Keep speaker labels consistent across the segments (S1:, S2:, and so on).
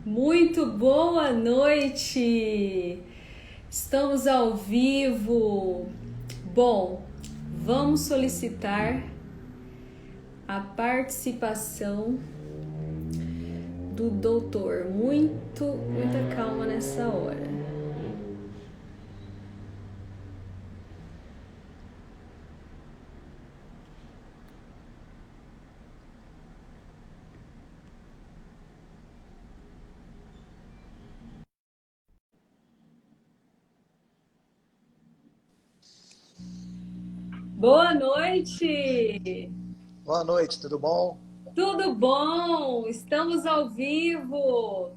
S1: Muito boa noite! Estamos ao vivo. Bom, vamos solicitar a participação do doutor. Muita calma nessa hora. Boa noite!
S2: Boa noite, tudo bom?
S1: Tudo bom? Estamos ao vivo.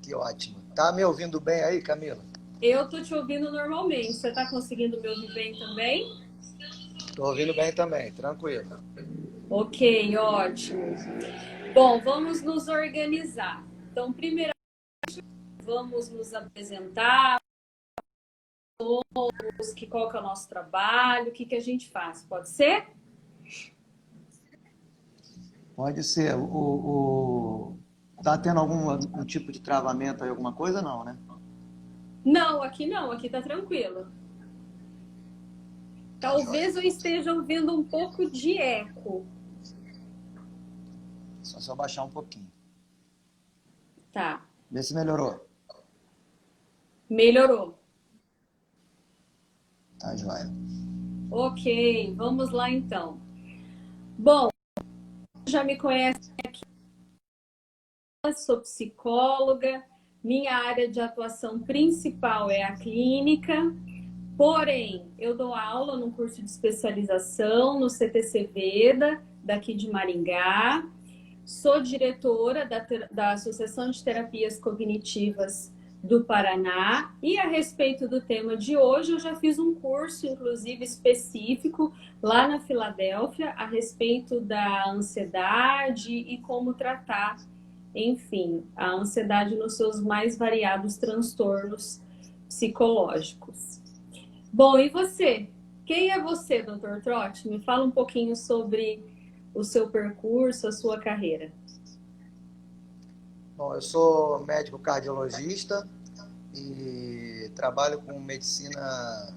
S2: Que ótimo. Tá me ouvindo bem aí, Camila?
S1: Eu tô te ouvindo normalmente. Você tá conseguindo me ouvir bem também?
S2: Tô ouvindo bem também, tranquilo.
S1: Ok, ótimo. Bom, vamos nos organizar. Então, primeiro, vamos nos apresentar, qual que é o nosso trabalho, o que a gente faz. Pode ser?
S2: Pode ser. Tá tendo algum tipo de travamento aí, alguma coisa? Não, né?
S1: Não, aqui tá tranquilo.
S2: Tá
S1: Talvez
S2: joia.
S1: eu esteja ouvindo um pouco de eco.
S2: Só se eu baixar um pouquinho.
S1: Tá,
S2: Vê se melhorou.
S1: melhorou.
S2: Tá joia.
S1: Ok, vamos lá então. Bom, já me conhece, sou psicóloga, minha área de atuação principal é a clínica. Porém, eu dou aula num curso de especialização no CTC Veda, daqui de Maringá. Sou diretora da Associação de Terapias Cognitivas do Paraná. E a respeito do tema de hoje, eu já fiz um curso, inclusive, específico lá na Filadélfia, a respeito da ansiedade e como tratar, enfim, a ansiedade nos seus mais variados transtornos psicológicos. Bom, e você? Quem é você, Dr. Trotti? Me fala um pouquinho sobre o seu percurso, a sua carreira.
S2: Bom, eu sou médico cardiologista e trabalho com medicina,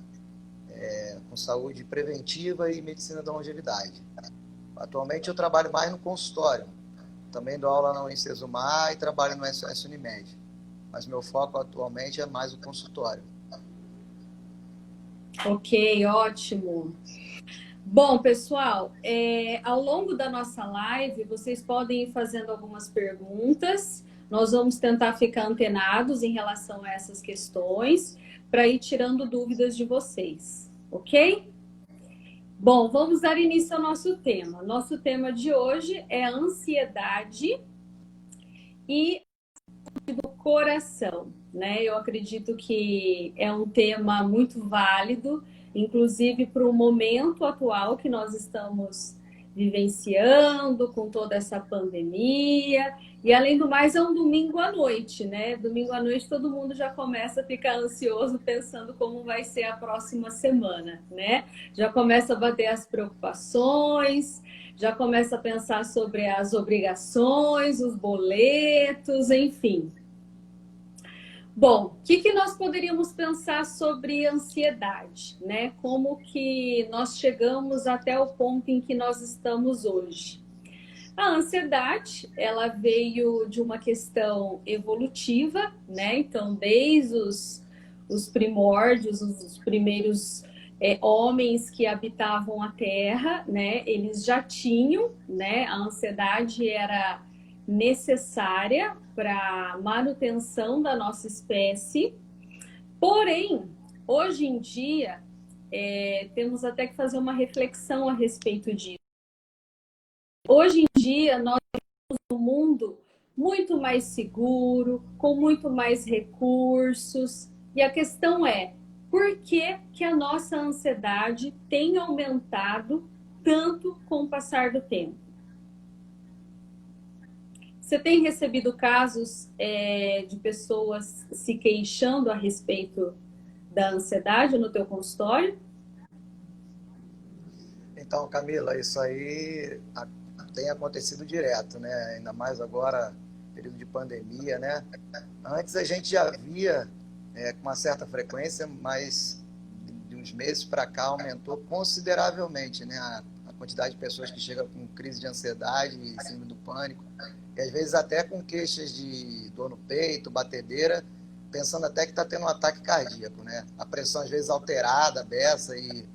S2: com saúde preventiva e medicina da longevidade. Atualmente eu trabalho mais no consultório. Também dou aula na Unicesumar e trabalho no SOS Unimed. Mas meu foco atualmente é mais o consultório.
S1: Ok, ótimo. Bom, pessoal, ao longo da nossa live, vocês podem ir fazendo algumas perguntas. Nós vamos tentar ficar antenados em relação a essas questões, para ir tirando dúvidas de vocês, ok? Bom, vamos dar início ao nosso tema. Nosso tema de hoje é ansiedade e do coração, né? Eu acredito que é um tema muito válido, inclusive para o momento atual que nós estamos vivenciando com toda essa pandemia. E além do mais, é um domingo à noite, né? Domingo à noite todo mundo já começa a ficar ansioso pensando como vai ser a próxima semana, né? Já começa a bater as preocupações, já começa a pensar sobre as obrigações, os boletos, enfim. Bom, o que nós poderíamos pensar sobre ansiedade, né? Como que nós chegamos até o ponto em que nós estamos hoje? A ansiedade, ela veio de uma questão evolutiva, né? Então, desde os primórdios, os primeiros homens que habitavam a Terra, né? Eles já tinham, né? A ansiedade era necessária para a manutenção da nossa espécie. Porém, hoje em dia, temos até que fazer uma reflexão a respeito disso. Hoje em dia, nós temos um mundo muito mais seguro, com muito mais recursos. E a questão é, por que que a nossa ansiedade tem aumentado tanto com o passar do tempo? Você tem recebido casos de pessoas se queixando a respeito da ansiedade no teu consultório?
S2: Então, Camila, isso aí tem acontecido direto, né? Ainda mais agora período de pandemia, né? Antes a gente já via com uma certa frequência, mas de uns meses para cá aumentou consideravelmente, né? A quantidade de pessoas que chegam com crise de ansiedade, síndrome do pânico, e às vezes até com queixas de dor no peito, batedeira, pensando até que está tendo um ataque cardíaco, né? A pressão às vezes alterada, beça, e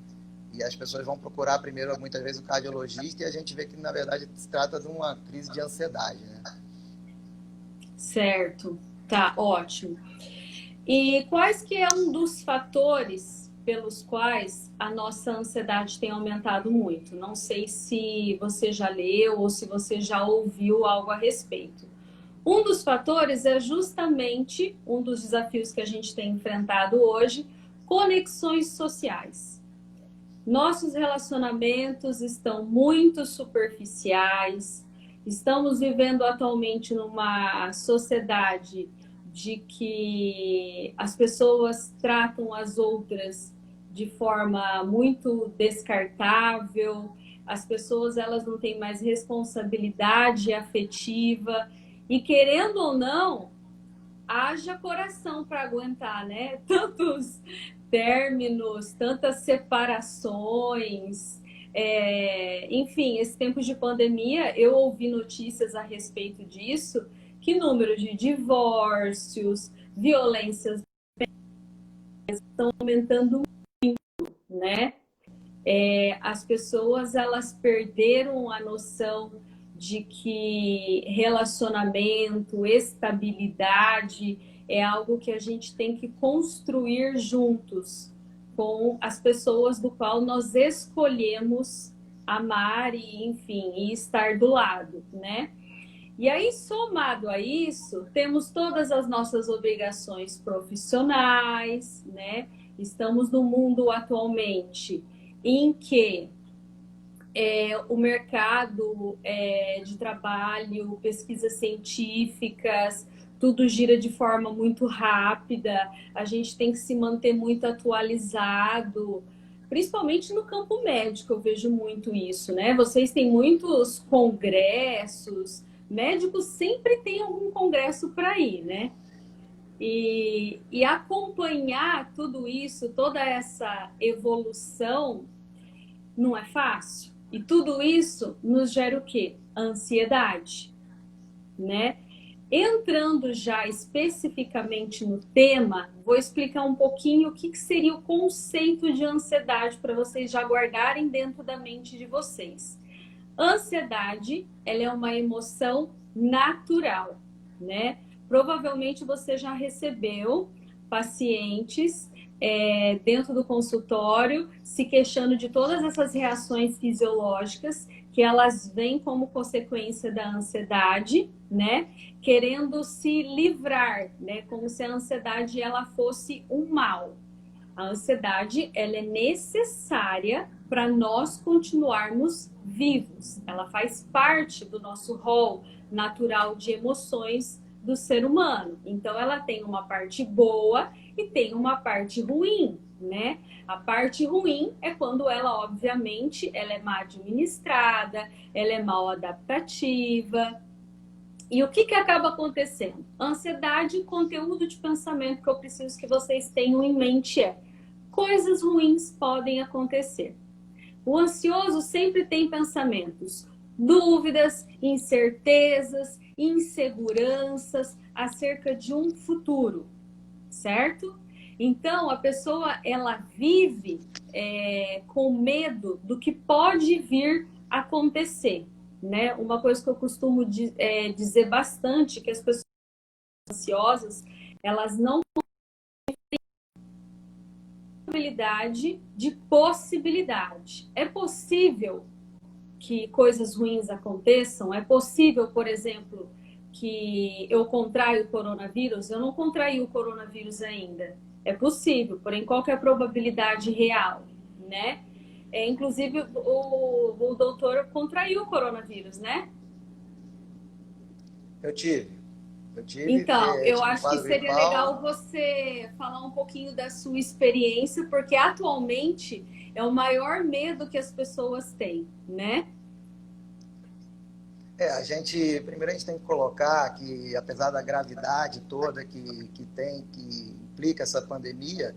S2: as pessoas vão procurar primeiro, muitas vezes, o cardiologista, e a gente vê que, na verdade, se trata de uma crise de ansiedade, né?
S1: Certo, tá, ótimo. E quais que é um dos fatores pelos quais a nossa ansiedade tem aumentado muito? Não sei se você já leu ou se você já ouviu algo a respeito. Um dos fatores é justamente um dos desafios que a gente tem enfrentado hoje, conexões sociais. Nossos relacionamentos estão muito superficiais, estamos vivendo atualmente numa sociedade de que as pessoas tratam as outras de forma muito descartável, as pessoas elas não têm mais responsabilidade afetiva e, querendo ou não, haja coração para aguentar, né? Tantos términos, tantas separações, enfim, esse tempo de pandemia, eu ouvi notícias a respeito disso, que número de divórcios, violências estão aumentando muito, né? As pessoas, elas perderam a noção de que relacionamento, estabilidade é algo que a gente tem que construir juntos com as pessoas do qual nós escolhemos amar e, enfim, e estar do lado, né? E aí, somado a isso, temos todas as nossas obrigações profissionais, né? Estamos no mundo atualmente em que o mercado de trabalho, pesquisas científicas, tudo gira de forma muito rápida, a gente tem que se manter muito atualizado, principalmente no campo médico, eu vejo muito isso, né? Vocês têm muitos congressos, médicos sempre tem algum congresso para ir, né? E acompanhar tudo isso, toda essa evolução, não é fácil. E tudo isso nos gera o quê? Ansiedade, né? Entrando já especificamente no tema, vou explicar um pouquinho o que seria o conceito de ansiedade para vocês já guardarem dentro da mente de vocês. Ansiedade, ela é uma emoção natural, né? Provavelmente você já recebeu pacientes dentro do consultório se queixando de todas essas reações fisiológicas que elas vêm como consequência da ansiedade, né? Querendo se livrar, né? Como se a ansiedade ela fosse um mal. A ansiedade ela é necessária para nós continuarmos vivos. Ela faz parte do nosso rol natural de emoções do ser humano. Então, ela tem uma parte boa e tem uma parte ruim, né? A parte ruim é quando ela, obviamente, ela é mal administrada, ela é mal adaptativa. E o que acaba acontecendo? Ansiedade, conteúdo de pensamento que eu preciso que vocês tenham em mente coisas ruins podem acontecer. O ansioso sempre tem pensamentos, dúvidas, incertezas, inseguranças acerca de um futuro, certo? Então, a pessoa, ela vive com medo do que pode vir a acontecer, né? Uma coisa que eu costumo dizer bastante, que as pessoas ansiosas, elas não de possibilidade. É possível que coisas ruins aconteçam? É possível, por exemplo, que eu contraia o coronavírus? Eu não contraí o coronavírus ainda. É possível, porém, qual que é a probabilidade real, né? Inclusive, o doutor contraiu o coronavírus, né?
S2: Eu tive.
S1: Então, eu
S2: tive um
S1: acho que
S2: quadro
S1: seria
S2: gripal.
S1: legal você falar um pouquinho da sua experiência, porque atualmente é o maior medo que as pessoas têm, né?
S2: Primeiro a gente tem que colocar que, apesar da gravidade toda que implica essa pandemia,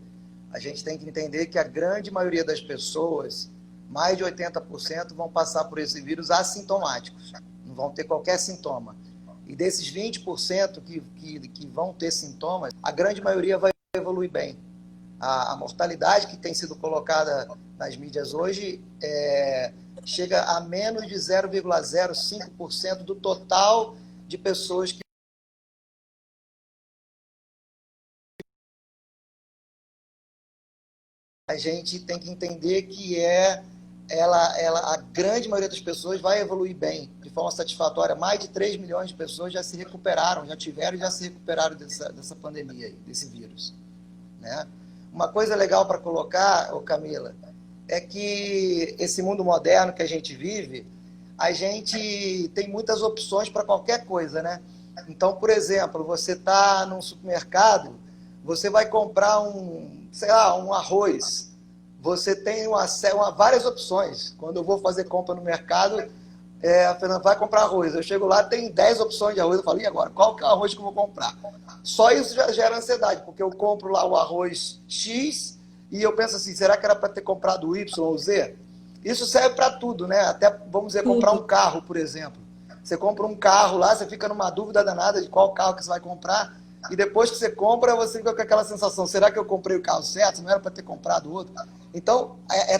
S2: a gente tem que entender que a grande maioria das pessoas, mais de 80%, vão passar por esse vírus assintomáticos, não vão ter qualquer sintoma. E desses 20% que vão ter sintomas, a grande maioria vai evoluir bem. A mortalidade que tem sido colocada nas mídias hoje chega a menos de 0,05% do total de pessoas que a gente tem que entender que a grande maioria das pessoas vai evoluir bem, de forma satisfatória. Mais de 3 milhões de pessoas já se recuperaram, já se recuperaram dessa pandemia, desse vírus, né? Uma coisa legal para colocar, Camila, é que esse mundo moderno que a gente vive, a gente tem muitas opções para qualquer coisa, né? Então, por exemplo, você está num supermercado, você vai comprar um arroz, você tem várias opções. Quando eu vou fazer compra no mercado, a Fernanda vai comprar arroz. Eu chego lá, tem 10 opções de arroz. Eu falo, e agora? Qual que é o arroz que eu vou comprar? Só isso já gera ansiedade, porque eu compro lá o arroz X e eu penso assim, será que era para ter comprado o Y ou Z? Isso serve para tudo, né? Até, vamos dizer, comprar um carro, por exemplo. Você compra um carro lá, você fica numa dúvida danada de qual carro que você vai comprar, e depois que você compra, você fica com aquela sensação, será que eu comprei o carro certo? Não era para ter comprado outro? Então,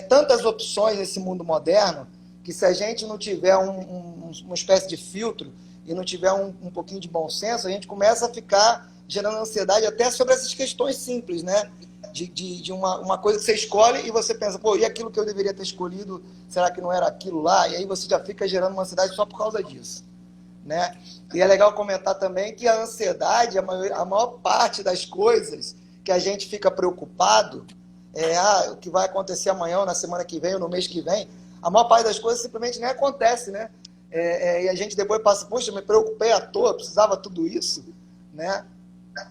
S2: tantas opções nesse mundo moderno, que se a gente não tiver uma espécie de filtro e não tiver um pouquinho de bom senso, a gente começa a ficar gerando ansiedade até sobre essas questões simples, né? De uma coisa que você escolhe e você pensa, pô, e aquilo que eu deveria ter escolhido, será que não era aquilo lá? E aí você já fica gerando uma ansiedade só por causa disso, né? E é legal comentar também que a ansiedade, a maior parte das coisas que a gente fica preocupado, o que vai acontecer amanhã, ou na semana que vem, ou no mês que vem, a maior parte das coisas simplesmente nem acontece, né? E a gente depois passa, poxa, me preocupei à toa, precisava tudo isso, né?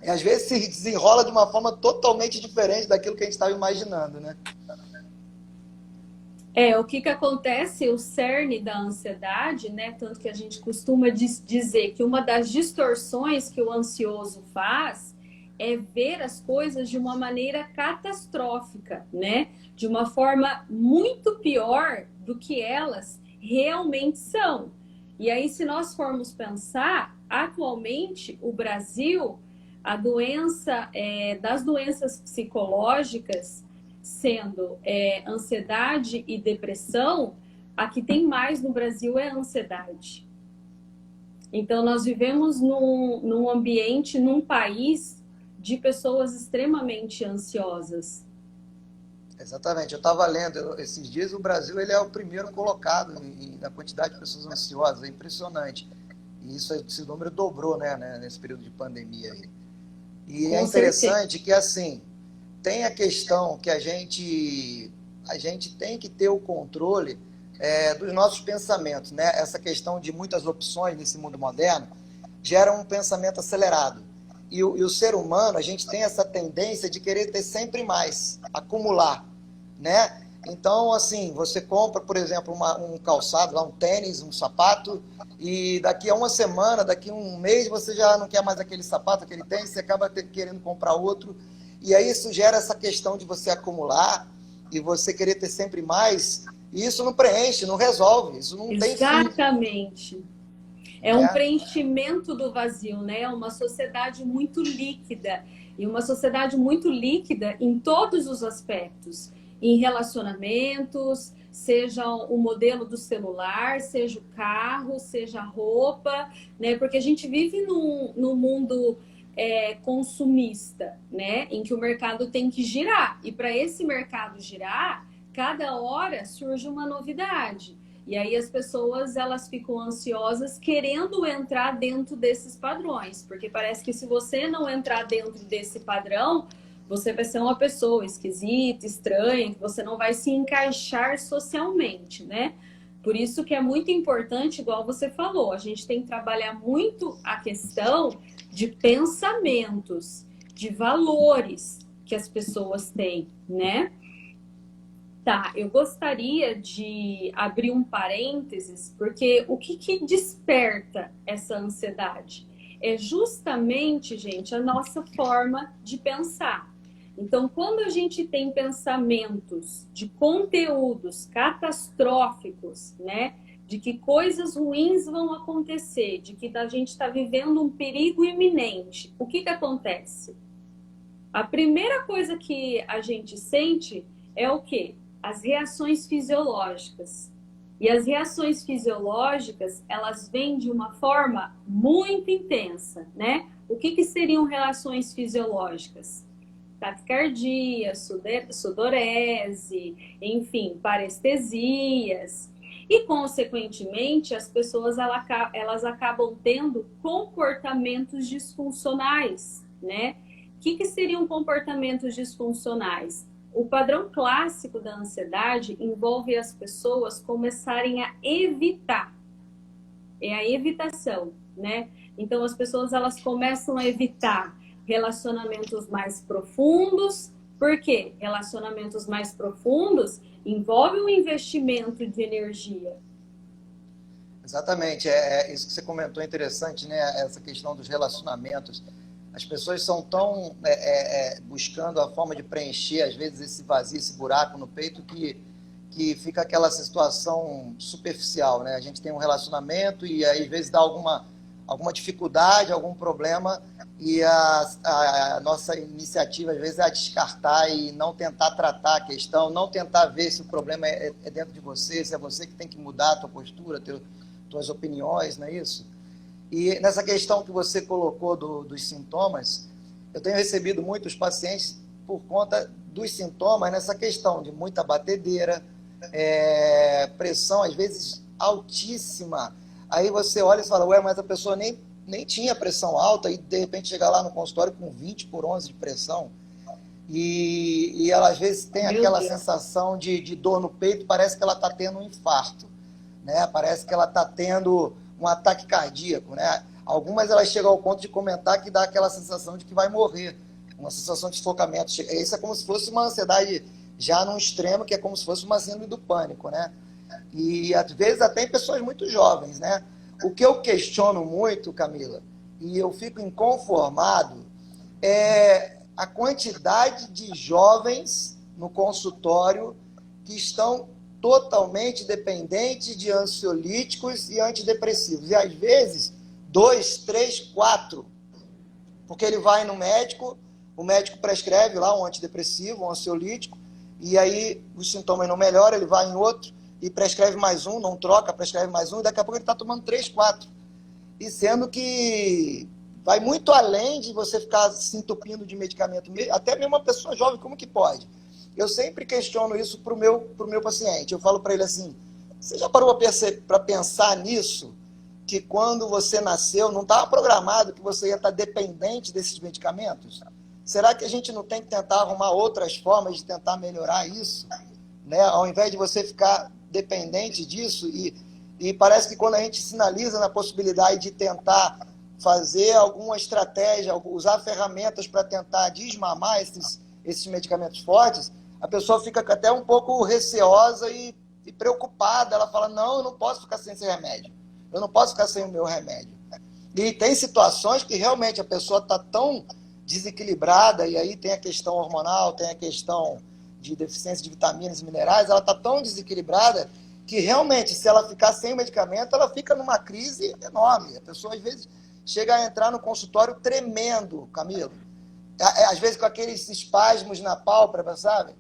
S2: E às vezes se desenrola de uma forma totalmente diferente daquilo que a gente estava imaginando, né?
S1: O que acontece, o cerne da ansiedade, né? Tanto que a gente costuma dizer que uma das distorções que o ansioso faz é ver as coisas de uma maneira catastrófica, né? De uma forma muito pior do que elas realmente são. E aí, se nós formos pensar, atualmente, o Brasil, a doença, das doenças psicológicas, sendo ansiedade e depressão, a que tem mais no Brasil é a ansiedade. Então, nós vivemos num ambiente, num país de pessoas extremamente ansiosas.
S2: Exatamente. Eu estava lendo esses dias, o Brasil ele é o primeiro colocado na quantidade de pessoas ansiosas. É impressionante. E esse número dobrou, né, nesse período de pandemia aí. E é interessante que, assim, tem a questão que a gente tem que ter o controle dos nossos pensamentos, né? Essa questão de muitas opções nesse mundo moderno gera um pensamento acelerado. E o ser humano, a gente tem essa tendência de querer ter sempre mais, acumular, né? Então, assim, você compra, por exemplo, um calçado, um tênis, um sapato, e daqui a uma semana, daqui a um mês, você já não quer mais aquele sapato, aquele tênis, você acaba querendo comprar outro. E aí isso gera essa questão de você acumular e você querer ter sempre mais, e isso não preenche, não resolve, isso não tem fim.
S1: Exatamente. É um preenchimento do vazio, né? É uma sociedade muito líquida. E uma sociedade muito líquida em todos os aspectos. Em relacionamentos, seja o modelo do celular, seja o carro, seja a roupa, né? Porque a gente vive num mundo consumista, né? Em que o mercado tem que girar. E para esse mercado girar, cada hora surge uma novidade. E aí as pessoas, elas ficam ansiosas querendo entrar dentro desses padrões, porque parece que se você não entrar dentro desse padrão, você vai ser uma pessoa esquisita, estranha, que você não vai se encaixar socialmente, né? Por isso que é muito importante, igual você falou, a gente tem que trabalhar muito a questão de pensamentos, de valores que as pessoas têm, né? Tá, eu gostaria de abrir um parênteses, porque o que desperta essa ansiedade? É justamente, gente, a nossa forma de pensar. Então, quando a gente tem pensamentos de conteúdos catastróficos, né? De que coisas ruins vão acontecer, de que a gente está vivendo um perigo iminente, o que acontece? A primeira coisa que a gente sente é o quê? As reações fisiológicas. E as reações fisiológicas, elas vêm de uma forma muito intensa, né? O que seriam reações fisiológicas? Taquicardia, sudorese, enfim, parestesias. E, consequentemente, as pessoas elas acabam tendo comportamentos disfuncionais, né? O que seriam comportamentos disfuncionais? O padrão clássico da ansiedade envolve as pessoas começarem a evitar. É a evitação, né? Então, as pessoas elas começam a evitar relacionamentos mais profundos. Por quê? Relacionamentos mais profundos envolvem um investimento de energia.
S2: Exatamente, isso que você comentou é interessante, né? Essa questão dos relacionamentos. As pessoas são tão buscando a forma de preencher, às vezes, esse vazio, esse buraco no peito, que fica aquela situação superficial, né? A gente tem um relacionamento e aí, às vezes, dá alguma dificuldade, algum problema, e a nossa iniciativa, às vezes, é a descartar e não tentar tratar a questão, não tentar ver se o problema é dentro de você, se é você que tem que mudar a tua postura, tuas opiniões, não é isso? E nessa questão que você colocou dos sintomas, eu tenho recebido muitos pacientes por conta dos sintomas nessa questão de muita batedeira, pressão, às vezes, altíssima. Aí você olha e fala, ué, mas a pessoa nem tinha pressão alta e, de repente, chega lá no consultório com 20/11 de pressão. E ela, às vezes, tem aquela sensação de dor no peito, parece que ela está tendo um infarto, né? Parece que ela está tendo um ataque cardíaco, né? Algumas elas chegam ao ponto de comentar que dá aquela sensação de que vai morrer, uma sensação de sufocamento. Isso é como se fosse uma ansiedade já num extremo, que é como se fosse uma síndrome do pânico, né? E às vezes até em pessoas muito jovens, né? O que eu questiono muito, Camila, e eu fico inconformado, é a quantidade de jovens no consultório que estão totalmente dependentes de ansiolíticos e antidepressivos. E às vezes, 2, 3, 4. Porque ele vai no médico, o médico prescreve lá um antidepressivo, um ansiolítico, e aí os sintomas não melhoram, ele vai em outro e prescreve mais um, não troca, prescreve mais um, e daqui a pouco ele está tomando 3, 4. E sendo que vai muito além de você ficar se entupindo de medicamento, até mesmo uma pessoa jovem, como que pode? Eu sempre questiono isso para o meu paciente. Eu falo para ele assim, você já parou para pensar nisso? Que quando você nasceu, não estava programado que você ia estar dependente desses medicamentos? Será que a gente não tem que tentar arrumar outras formas de tentar melhorar isso? Né? Ao invés de você ficar dependente disso, e parece que quando a gente sinaliza na possibilidade de tentar fazer alguma estratégia, usar ferramentas para tentar desmamar esses medicamentos fortes, a pessoa fica até um pouco receosa e preocupada. Ela fala, não, eu não posso ficar sem esse remédio. Eu não posso ficar sem o meu remédio. E tem situações que realmente a pessoa está tão desequilibrada, e aí tem a questão hormonal, tem a questão de deficiência de vitaminas e minerais, ela está tão desequilibrada que realmente, se ela ficar sem o medicamento, ela fica numa crise enorme. A pessoa, às vezes, chega a entrar no consultório tremendo, Camilo. Às vezes com aqueles espasmos na pálpebra, sabe?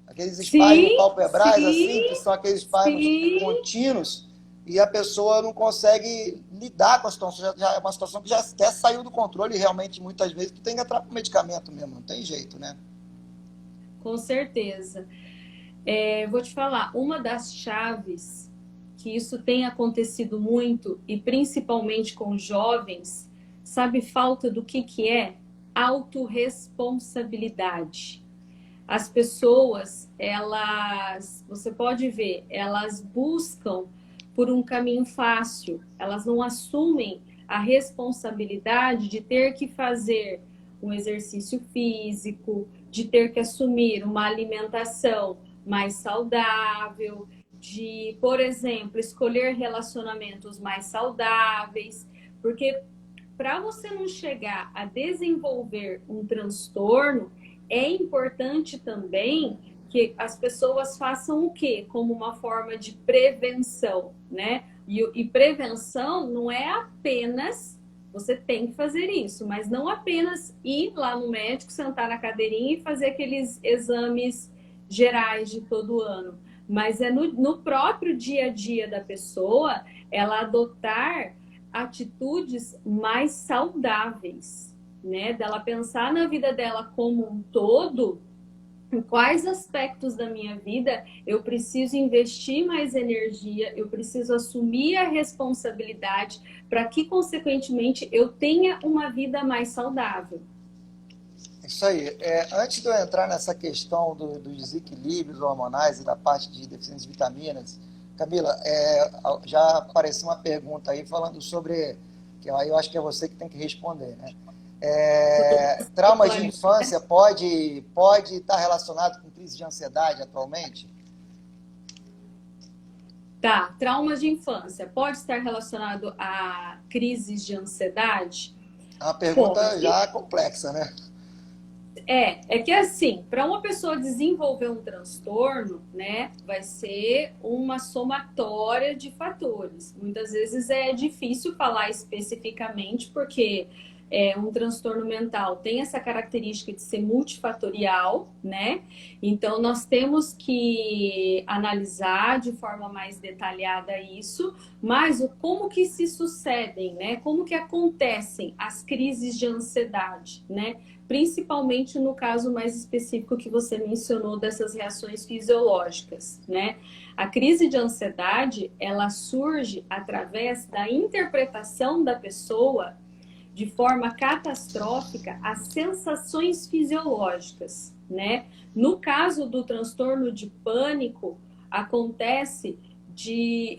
S2: Aqueles espasmos palpebrais, assim, que são aqueles espasmos contínuos, e a pessoa não consegue lidar com a situação. Já é uma situação que já até saiu do controle, realmente, muitas vezes, tu tem que entrar com medicamento mesmo, não tem jeito, né?
S1: Com certeza. Vou te falar, uma das chaves que isso tem acontecido muito, e principalmente com jovens, sabe falta do que é? Autorresponsabilidade. As pessoas, você pode ver, elas buscam por um caminho fácil, elas não assumem a responsabilidade de ter que fazer um exercício físico, de ter que assumir uma alimentação mais saudável, de, por exemplo, escolher relacionamentos mais saudáveis, porque para você não chegar a desenvolver um transtorno, é importante também que as pessoas façam o quê? Como uma forma de prevenção, né? E prevenção não é apenas, você tem que fazer isso, mas não apenas ir lá no médico, sentar na cadeirinha e fazer aqueles exames gerais de todo ano, mas é no próprio dia a dia da pessoa, ela adotar atitudes mais saudáveis, né? Dela pensar na vida dela como um todo, em quais aspectos da minha vida eu preciso investir mais energia, eu preciso assumir a responsabilidade para que, consequentemente, eu tenha uma vida mais saudável.
S2: Isso aí. Antes de eu entrar nessa questão dos desequilíbrios hormonais e da parte de deficiência de vitaminas, Camila, já apareceu uma pergunta aí falando sobre, que aí eu acho que é você que tem que responder, né? Traumas de infância pode estar relacionado com crise de ansiedade atualmente?
S1: Tá, traumas de infância pode estar relacionado a crises de ansiedade?
S2: É uma pergunta
S1: Pode.
S2: já complexa, né?
S1: É que assim, para uma pessoa desenvolver um transtorno, né, vai ser uma somatória de fatores. Muitas vezes é difícil falar especificamente, porque um transtorno mental tem essa característica de ser multifatorial, né? Então, nós temos que analisar de forma mais detalhada isso, mas como que se sucedem, né? Como que acontecem as crises de ansiedade, né? Principalmente no caso mais específico que você mencionou dessas reações fisiológicas, né? A crise de ansiedade, ela surge através da interpretação da pessoa de forma catastrófica as sensações fisiológicas, né? No caso do transtorno de pânico, acontece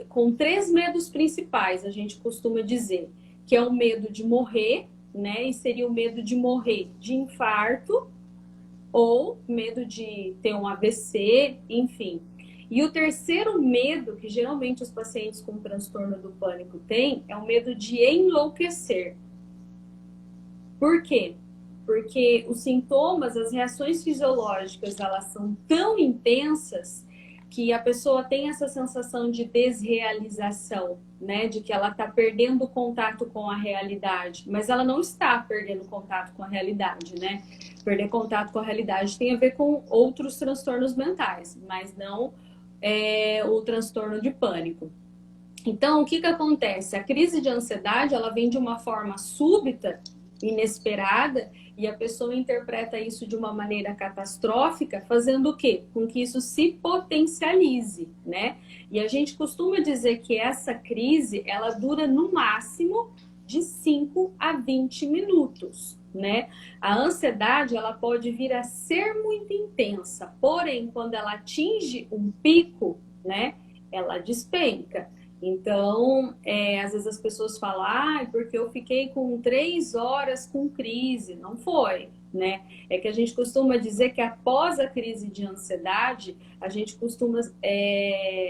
S1: com 3 medos principais, a gente costuma dizer, que é o medo de morrer, né? E seria o medo de morrer de infarto ou medo de ter um AVC, enfim. E o terceiro medo que geralmente os pacientes com transtorno do pânico têm é o medo de enlouquecer. Por quê? Porque os sintomas, as reações fisiológicas, elas são tão intensas que a pessoa tem essa sensação de desrealização, né? De que ela está perdendo contato com a realidade. Mas ela não está perdendo contato com a realidade, né? Perder contato com a realidade tem a ver com outros transtornos mentais, mas não o transtorno de pânico. Então, o que acontece? A crise de ansiedade, ela vem de uma forma súbita, inesperada, e a pessoa interpreta isso de uma maneira catastrófica, fazendo o quê? Com que isso se potencialize, né? E a gente costuma dizer que essa crise, ela dura no máximo de 5 a 20 minutos, né? A ansiedade, ela pode vir a ser muito intensa, porém, quando ela atinge um pico, né, ela despenca. Então, às vezes as pessoas falam, porque eu fiquei com 3 horas com crise. Não foi, né? É que a gente costuma dizer que após a crise de ansiedade, a gente costuma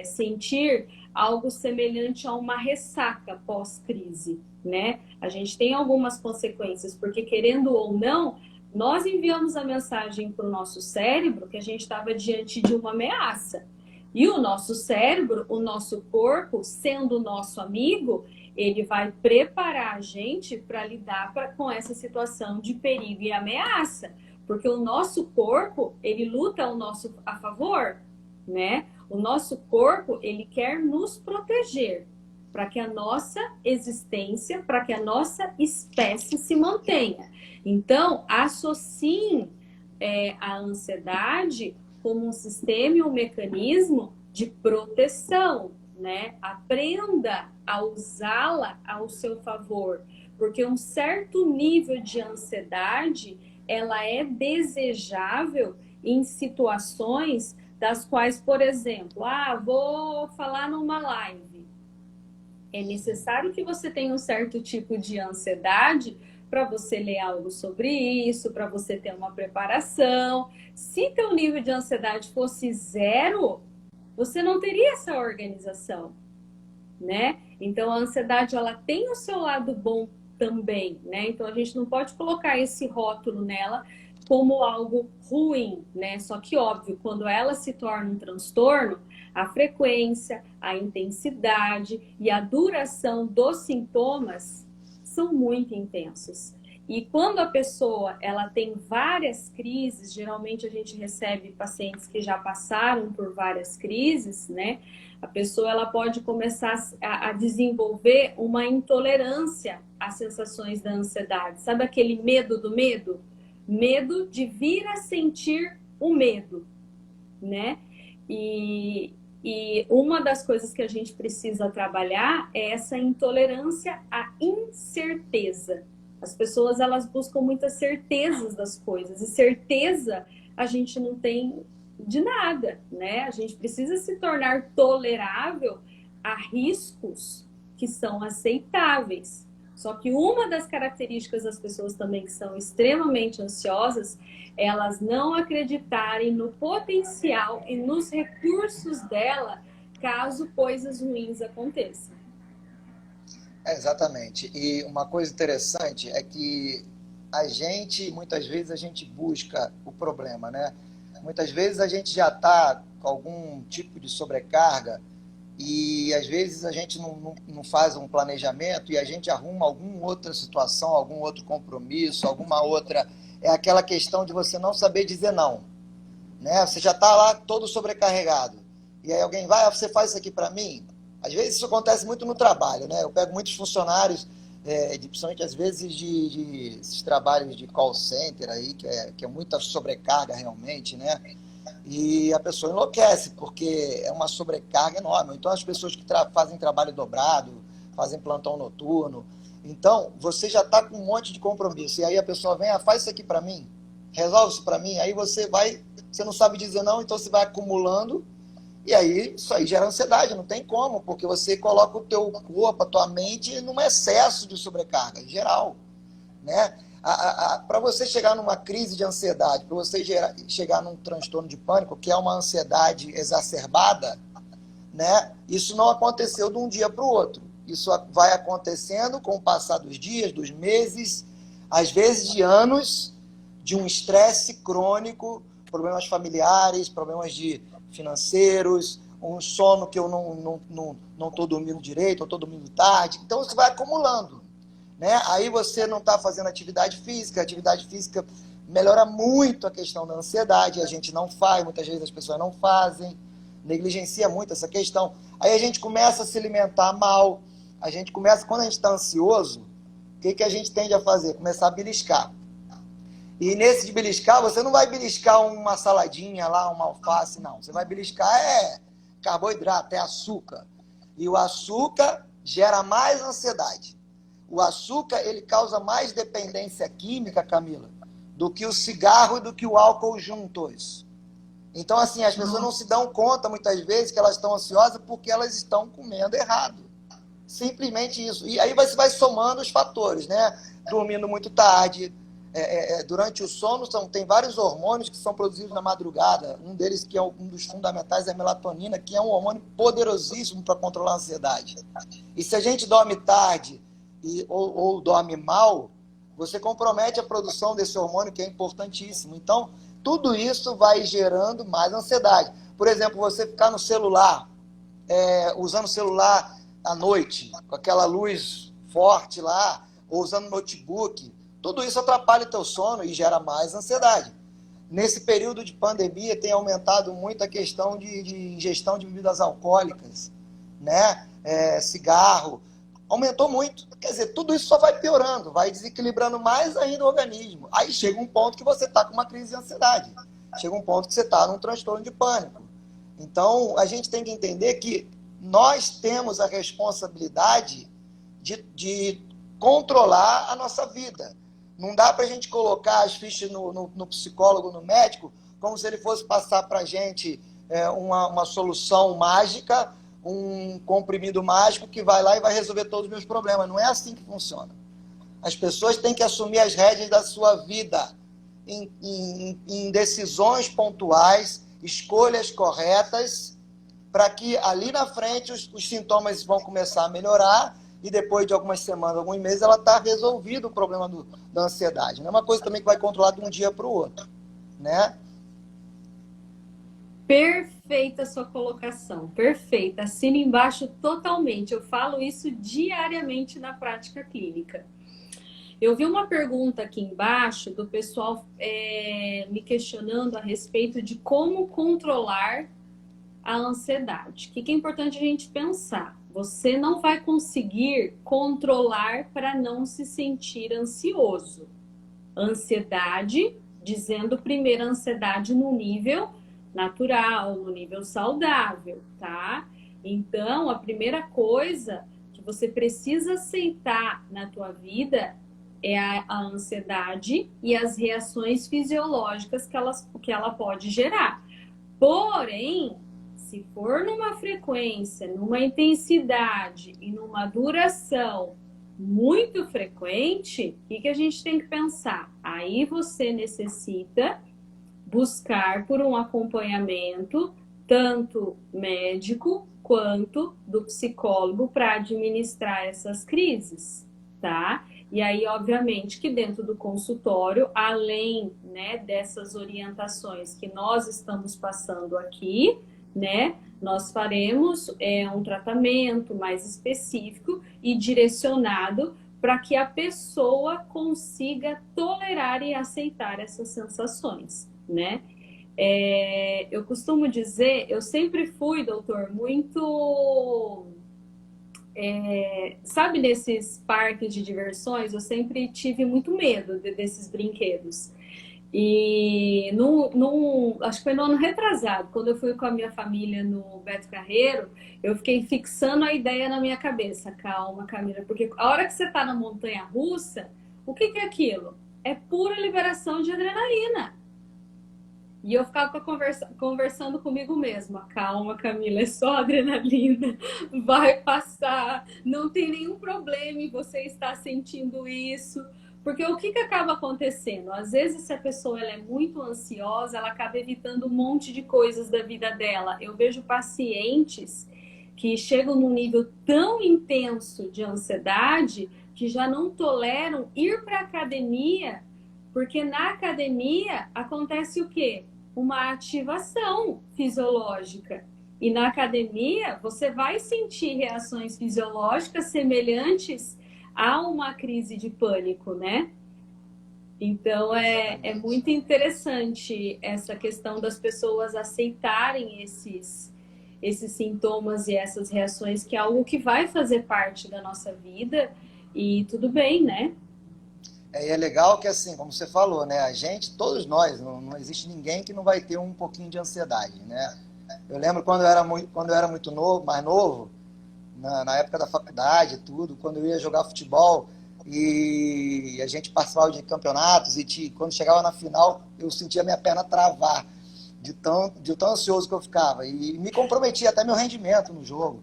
S1: sentir algo semelhante a uma ressaca pós-crise, né? A gente tem algumas consequências, porque querendo ou não, nós enviamos a mensagem para o nosso cérebro que a gente estava diante de uma ameaça. E o nosso cérebro, o nosso corpo, sendo o nosso amigo, ele vai preparar a gente para lidar com essa situação de perigo e ameaça. Porque o nosso corpo, ele luta a favor, né? O nosso corpo, ele quer nos proteger para que a nossa existência, para que a nossa espécie se mantenha. Então, associem a ansiedade como um sistema e um mecanismo de proteção, né? Aprenda a usá-la ao seu favor, porque um certo nível de ansiedade, ela é desejável em situações das quais, por exemplo, vou falar numa live. É necessário que você tenha um certo tipo de ansiedade para você ler algo sobre isso, para você ter uma preparação. Se teu nível de ansiedade fosse zero, você não teria essa organização, né? Então, a ansiedade, ela tem o seu lado bom também, né? Então, a gente não pode colocar esse rótulo nela como algo ruim, né? Só que, óbvio, quando ela se torna um transtorno, a frequência, a intensidade e a duração dos sintomas são muito intensos. E quando a pessoa ela tem várias crises, geralmente a gente recebe pacientes que já passaram por várias crises, né? A pessoa ela pode começar a desenvolver uma intolerância às sensações da ansiedade. Sabe aquele medo do medo? Medo de vir a sentir o medo, né? E uma das coisas que a gente precisa trabalhar é essa intolerância à incerteza. As pessoas, elas buscam muitas certezas das coisas. E certeza a gente não tem de nada, né? A gente precisa se tornar tolerável a riscos que são aceitáveis. Só que uma das características das pessoas também que são extremamente ansiosas, elas não acreditarem no potencial e nos recursos dela caso coisas ruins aconteçam.
S2: Exatamente. E uma coisa interessante é que muitas vezes a gente busca o problema, né? Muitas vezes a gente já está com algum tipo de sobrecarga e às vezes a gente não faz um planejamento e a gente arruma alguma outra situação, algum outro compromisso, alguma outra... É aquela questão de você não saber dizer não, né? Você já está lá todo sobrecarregado e aí alguém vai, você faz isso aqui para mim? Às vezes isso acontece muito no trabalho, né? Eu pego muitos funcionários, principalmente às vezes de esses trabalhos de call center aí, que é muita sobrecarga realmente, né? E a pessoa enlouquece, porque é uma sobrecarga enorme. Então, as pessoas que fazem trabalho dobrado, fazem plantão noturno. Então, você já está com um monte de compromisso. E aí a pessoa vem, faz isso aqui para mim, resolve isso para mim. Aí você não sabe dizer não, então você vai acumulando. E aí, isso aí gera ansiedade, não tem como, porque você coloca o teu corpo, a tua mente, num excesso de sobrecarga, em geral, né? Para você chegar numa crise de ansiedade, para você chegar num transtorno de pânico, que é uma ansiedade exacerbada, né? Isso não aconteceu de um dia para o outro. Isso vai acontecendo com o passar dos dias, dos meses, às vezes de anos, de um estresse crônico, problemas familiares, problemas financeiros, um sono que eu não estou dormindo direito, ou estou dormindo tarde. Então, isso vai acumulando, né? Aí você não está fazendo atividade física melhora muito a questão da ansiedade, a gente não faz, muitas vezes as pessoas não fazem, negligencia muito essa questão. Aí a gente começa a se alimentar mal, quando a gente está ansioso, o que a gente tende a fazer? Começar a beliscar. E nesse de beliscar, você não vai beliscar uma saladinha lá, uma alface, não. Você vai beliscar carboidrato, açúcar. E o açúcar gera mais ansiedade. O açúcar, ele causa mais dependência química, Camila, do que o cigarro e do que o álcool juntos. Então, assim, as pessoas não se dão conta, muitas vezes, que elas estão ansiosas porque elas estão comendo errado. Simplesmente isso. E aí você vai somando os fatores, né? Dormindo muito tarde, durante o sono tem vários hormônios que são produzidos na madrugada. Um deles, que é um dos fundamentais, é a melatonina, que é um hormônio poderosíssimo para controlar a ansiedade. E se a gente dorme tarde ou dorme mal, você compromete a produção desse hormônio, que é importantíssimo. Então, tudo isso vai gerando mais ansiedade. Por exemplo, você ficar no celular, usando o celular à noite, com aquela luz forte lá, ou usando notebook, tudo isso atrapalha o teu sono e gera mais ansiedade. Nesse período de pandemia tem aumentado muito a questão de ingestão de bebidas alcoólicas, né? Cigarro, aumentou muito. Quer dizer, tudo isso só vai piorando, vai desequilibrando mais ainda o organismo. Aí chega um ponto que você está com uma crise de ansiedade. Chega um ponto que você está num transtorno de pânico. Então, a gente tem que entender que nós temos a responsabilidade de controlar a nossa vida. Não dá para a gente colocar as fichas no psicólogo, no médico, como se ele fosse passar para a gente uma solução mágica, um comprimido mágico que vai lá e vai resolver todos os meus problemas. Não é assim que funciona. As pessoas têm que assumir as rédeas da sua vida em decisões pontuais, escolhas corretas, para que ali na frente os sintomas vão começar a melhorar e depois de algumas semanas, alguns meses, ela está resolvido o problema da ansiedade. Não é uma coisa também que vai controlar de um dia para o outro, né?
S1: Perfeita a sua colocação, perfeita. Assino embaixo totalmente. Eu falo isso diariamente na prática clínica. Eu vi uma pergunta aqui embaixo do pessoal me questionando a respeito de como controlar a ansiedade. O que é importante a gente pensar? Você não vai conseguir controlar para não se sentir ansioso. Ansiedade, dizendo primeiro ansiedade no nível natural, no nível saudável, tá? Então, a primeira coisa que você precisa aceitar na tua vida é a ansiedade e as reações fisiológicas que ela pode gerar. Porém, se for numa frequência, numa intensidade e numa duração muito frequente, o que a gente tem que pensar? Aí você necessita buscar por um acompanhamento, tanto médico quanto do psicólogo, para administrar essas crises, tá? E aí, obviamente, que dentro do consultório, além, né, dessas orientações que nós estamos passando aqui, né, nós faremos um tratamento mais específico e direcionado para que a pessoa consiga tolerar e aceitar essas sensações, né? Eu costumo dizer, eu sempre fui, doutor, muito... sabe, nesses parques de diversões, eu sempre tive muito medo desses brinquedos. E acho que foi no ano retrasado, quando eu fui com a minha família no Beto Carreiro, eu fiquei fixando a ideia na minha cabeça. Calma, Camila, porque a hora que você está na montanha-russa, o que é aquilo? É pura liberação de adrenalina. E eu ficava conversando comigo mesma. Calma, Camila, é só adrenalina. Vai passar. Não tem nenhum problema em você estar sentindo isso. Porque o que acaba acontecendo? Às vezes, se a pessoa ela é muito ansiosa, ela acaba evitando um monte de coisas da vida dela. Eu vejo pacientes que chegam num nível tão intenso de ansiedade que já não toleram ir para a academia, porque na academia acontece o quê? Uma ativação fisiológica. E na academia você vai sentir reações fisiológicas semelhantes a uma crise de pânico, né? Então é muito interessante essa questão das pessoas aceitarem esses sintomas e essas reações, que é algo que vai fazer parte da nossa vida e tudo bem, né?
S2: E é legal que, assim, como você falou, né? A gente, todos nós, não existe ninguém que não vai ter um pouquinho de ansiedade, né? Eu lembro quando eu era muito novo, mais novo, na época da faculdade, tudo, quando eu ia jogar futebol e a gente participava de campeonatos e quando chegava na final, eu sentia minha perna travar de tão ansioso que eu ficava. E me comprometia até meu rendimento no jogo.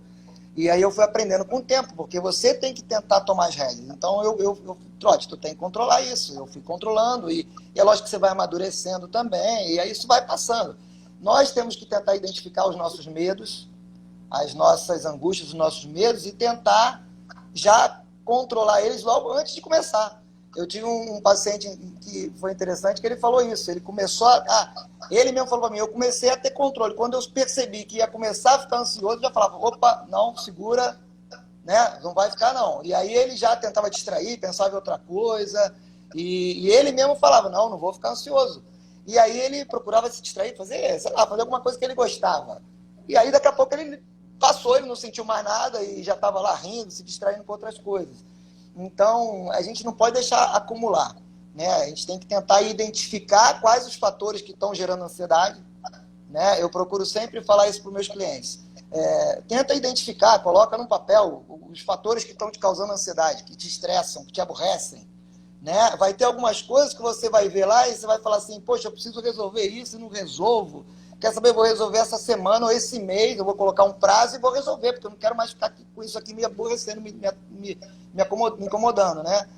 S2: E aí eu fui aprendendo com o tempo, porque você tem que tentar tomar as rédeas. Então, Trote, tu tem que controlar isso. Eu fui controlando e é lógico que você vai amadurecendo também, e aí isso vai passando. Nós temos que tentar identificar os nossos medos, as nossas angústias, os nossos medos e tentar já controlar eles logo antes de começar. Eu tive um paciente que foi interessante, que ele falou isso. Ele começou ele mesmo falou para mim, eu comecei a ter controle. Quando eu percebi que ia começar a ficar ansioso, eu já falava, opa, não, segura, né? Não vai ficar não. E aí ele já tentava distrair, pensava em outra coisa, e ele mesmo falava, não vou ficar ansioso. E aí ele procurava se distrair, fazer alguma coisa que ele gostava. E aí daqui a pouco ele passou, ele não sentiu mais nada e já estava lá rindo, se distraindo com outras coisas. Então, a gente não pode deixar acumular, né? A gente tem que tentar identificar quais os fatores que estão gerando ansiedade, né? Eu procuro sempre falar isso para os meus clientes. Tenta identificar, coloca num papel os fatores que estão te causando ansiedade, que te estressam, que te aborrecem, né? Vai ter algumas coisas que você vai ver lá e você vai falar assim, poxa, eu preciso resolver isso e não resolvo. Quer saber, eu vou resolver essa semana ou esse mês, eu vou colocar um prazo e vou resolver, porque eu não quero mais ficar com isso aqui me aborrecendo, me me incomodando, né?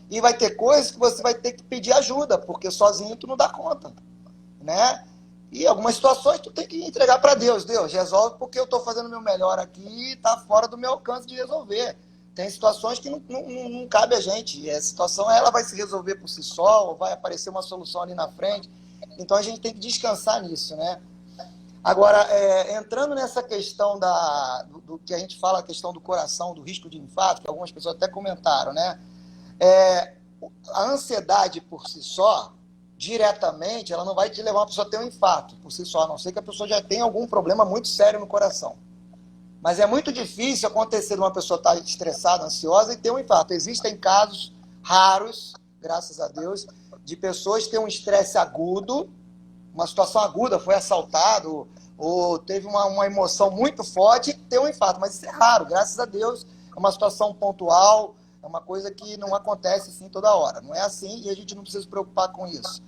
S2: E vai ter coisas que você vai ter que pedir ajuda, porque sozinho tu não dá conta, né? E algumas situações tu tem que entregar para Deus. Deus, resolve porque eu estou fazendo o meu melhor aqui e está fora do meu alcance de resolver. Tem situações que não cabe a gente. E a situação ela vai se resolver por si só, ou vai aparecer uma solução ali na frente. Então a gente tem que descansar nisso, né? Agora, entrando nessa questão do que a gente fala, a questão do coração, do risco de infarto, que algumas pessoas até comentaram, né? A ansiedade por si só, diretamente, ela não vai te levar a pessoa a ter um infarto por si só, a não ser que a pessoa já tenha algum problema muito sério no coração. Mas é muito difícil acontecer de uma pessoa estar estressada, ansiosa e ter um infarto. Existem casos raros, graças a Deus, de pessoas que têm um estresse agudo, uma situação aguda, foi assaltado ou teve uma emoção muito forte e ter um infarto. Mas isso é raro, graças a Deus. É uma situação pontual, é uma coisa que não acontece assim toda hora. Não é assim e a gente não precisa se preocupar com isso.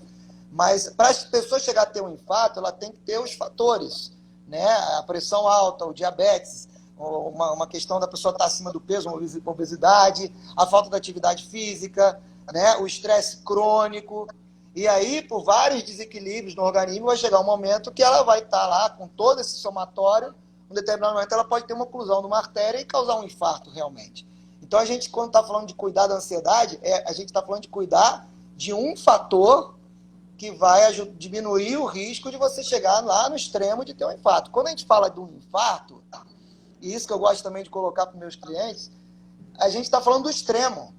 S2: Mas para as pessoas chegar a ter um infarto, ela tem que ter os fatores, né? A pressão alta, o diabetes, uma questão da pessoa estar acima do peso, uma obesidade, a falta de atividade física, né? O estresse crônico. E aí, por vários desequilíbrios no organismo, vai chegar um momento que ela vai estar lá com todo esse somatório, em um determinado momento ela pode ter uma oclusão de uma artéria e causar um infarto realmente. Então, a gente, quando está falando de cuidar da ansiedade, a gente está falando de cuidar de um fator que vai diminuir o risco de você chegar lá no extremo de ter um infarto. Quando a gente fala de um infarto, e isso que eu gosto também de colocar para os meus clientes, a gente está falando do extremo.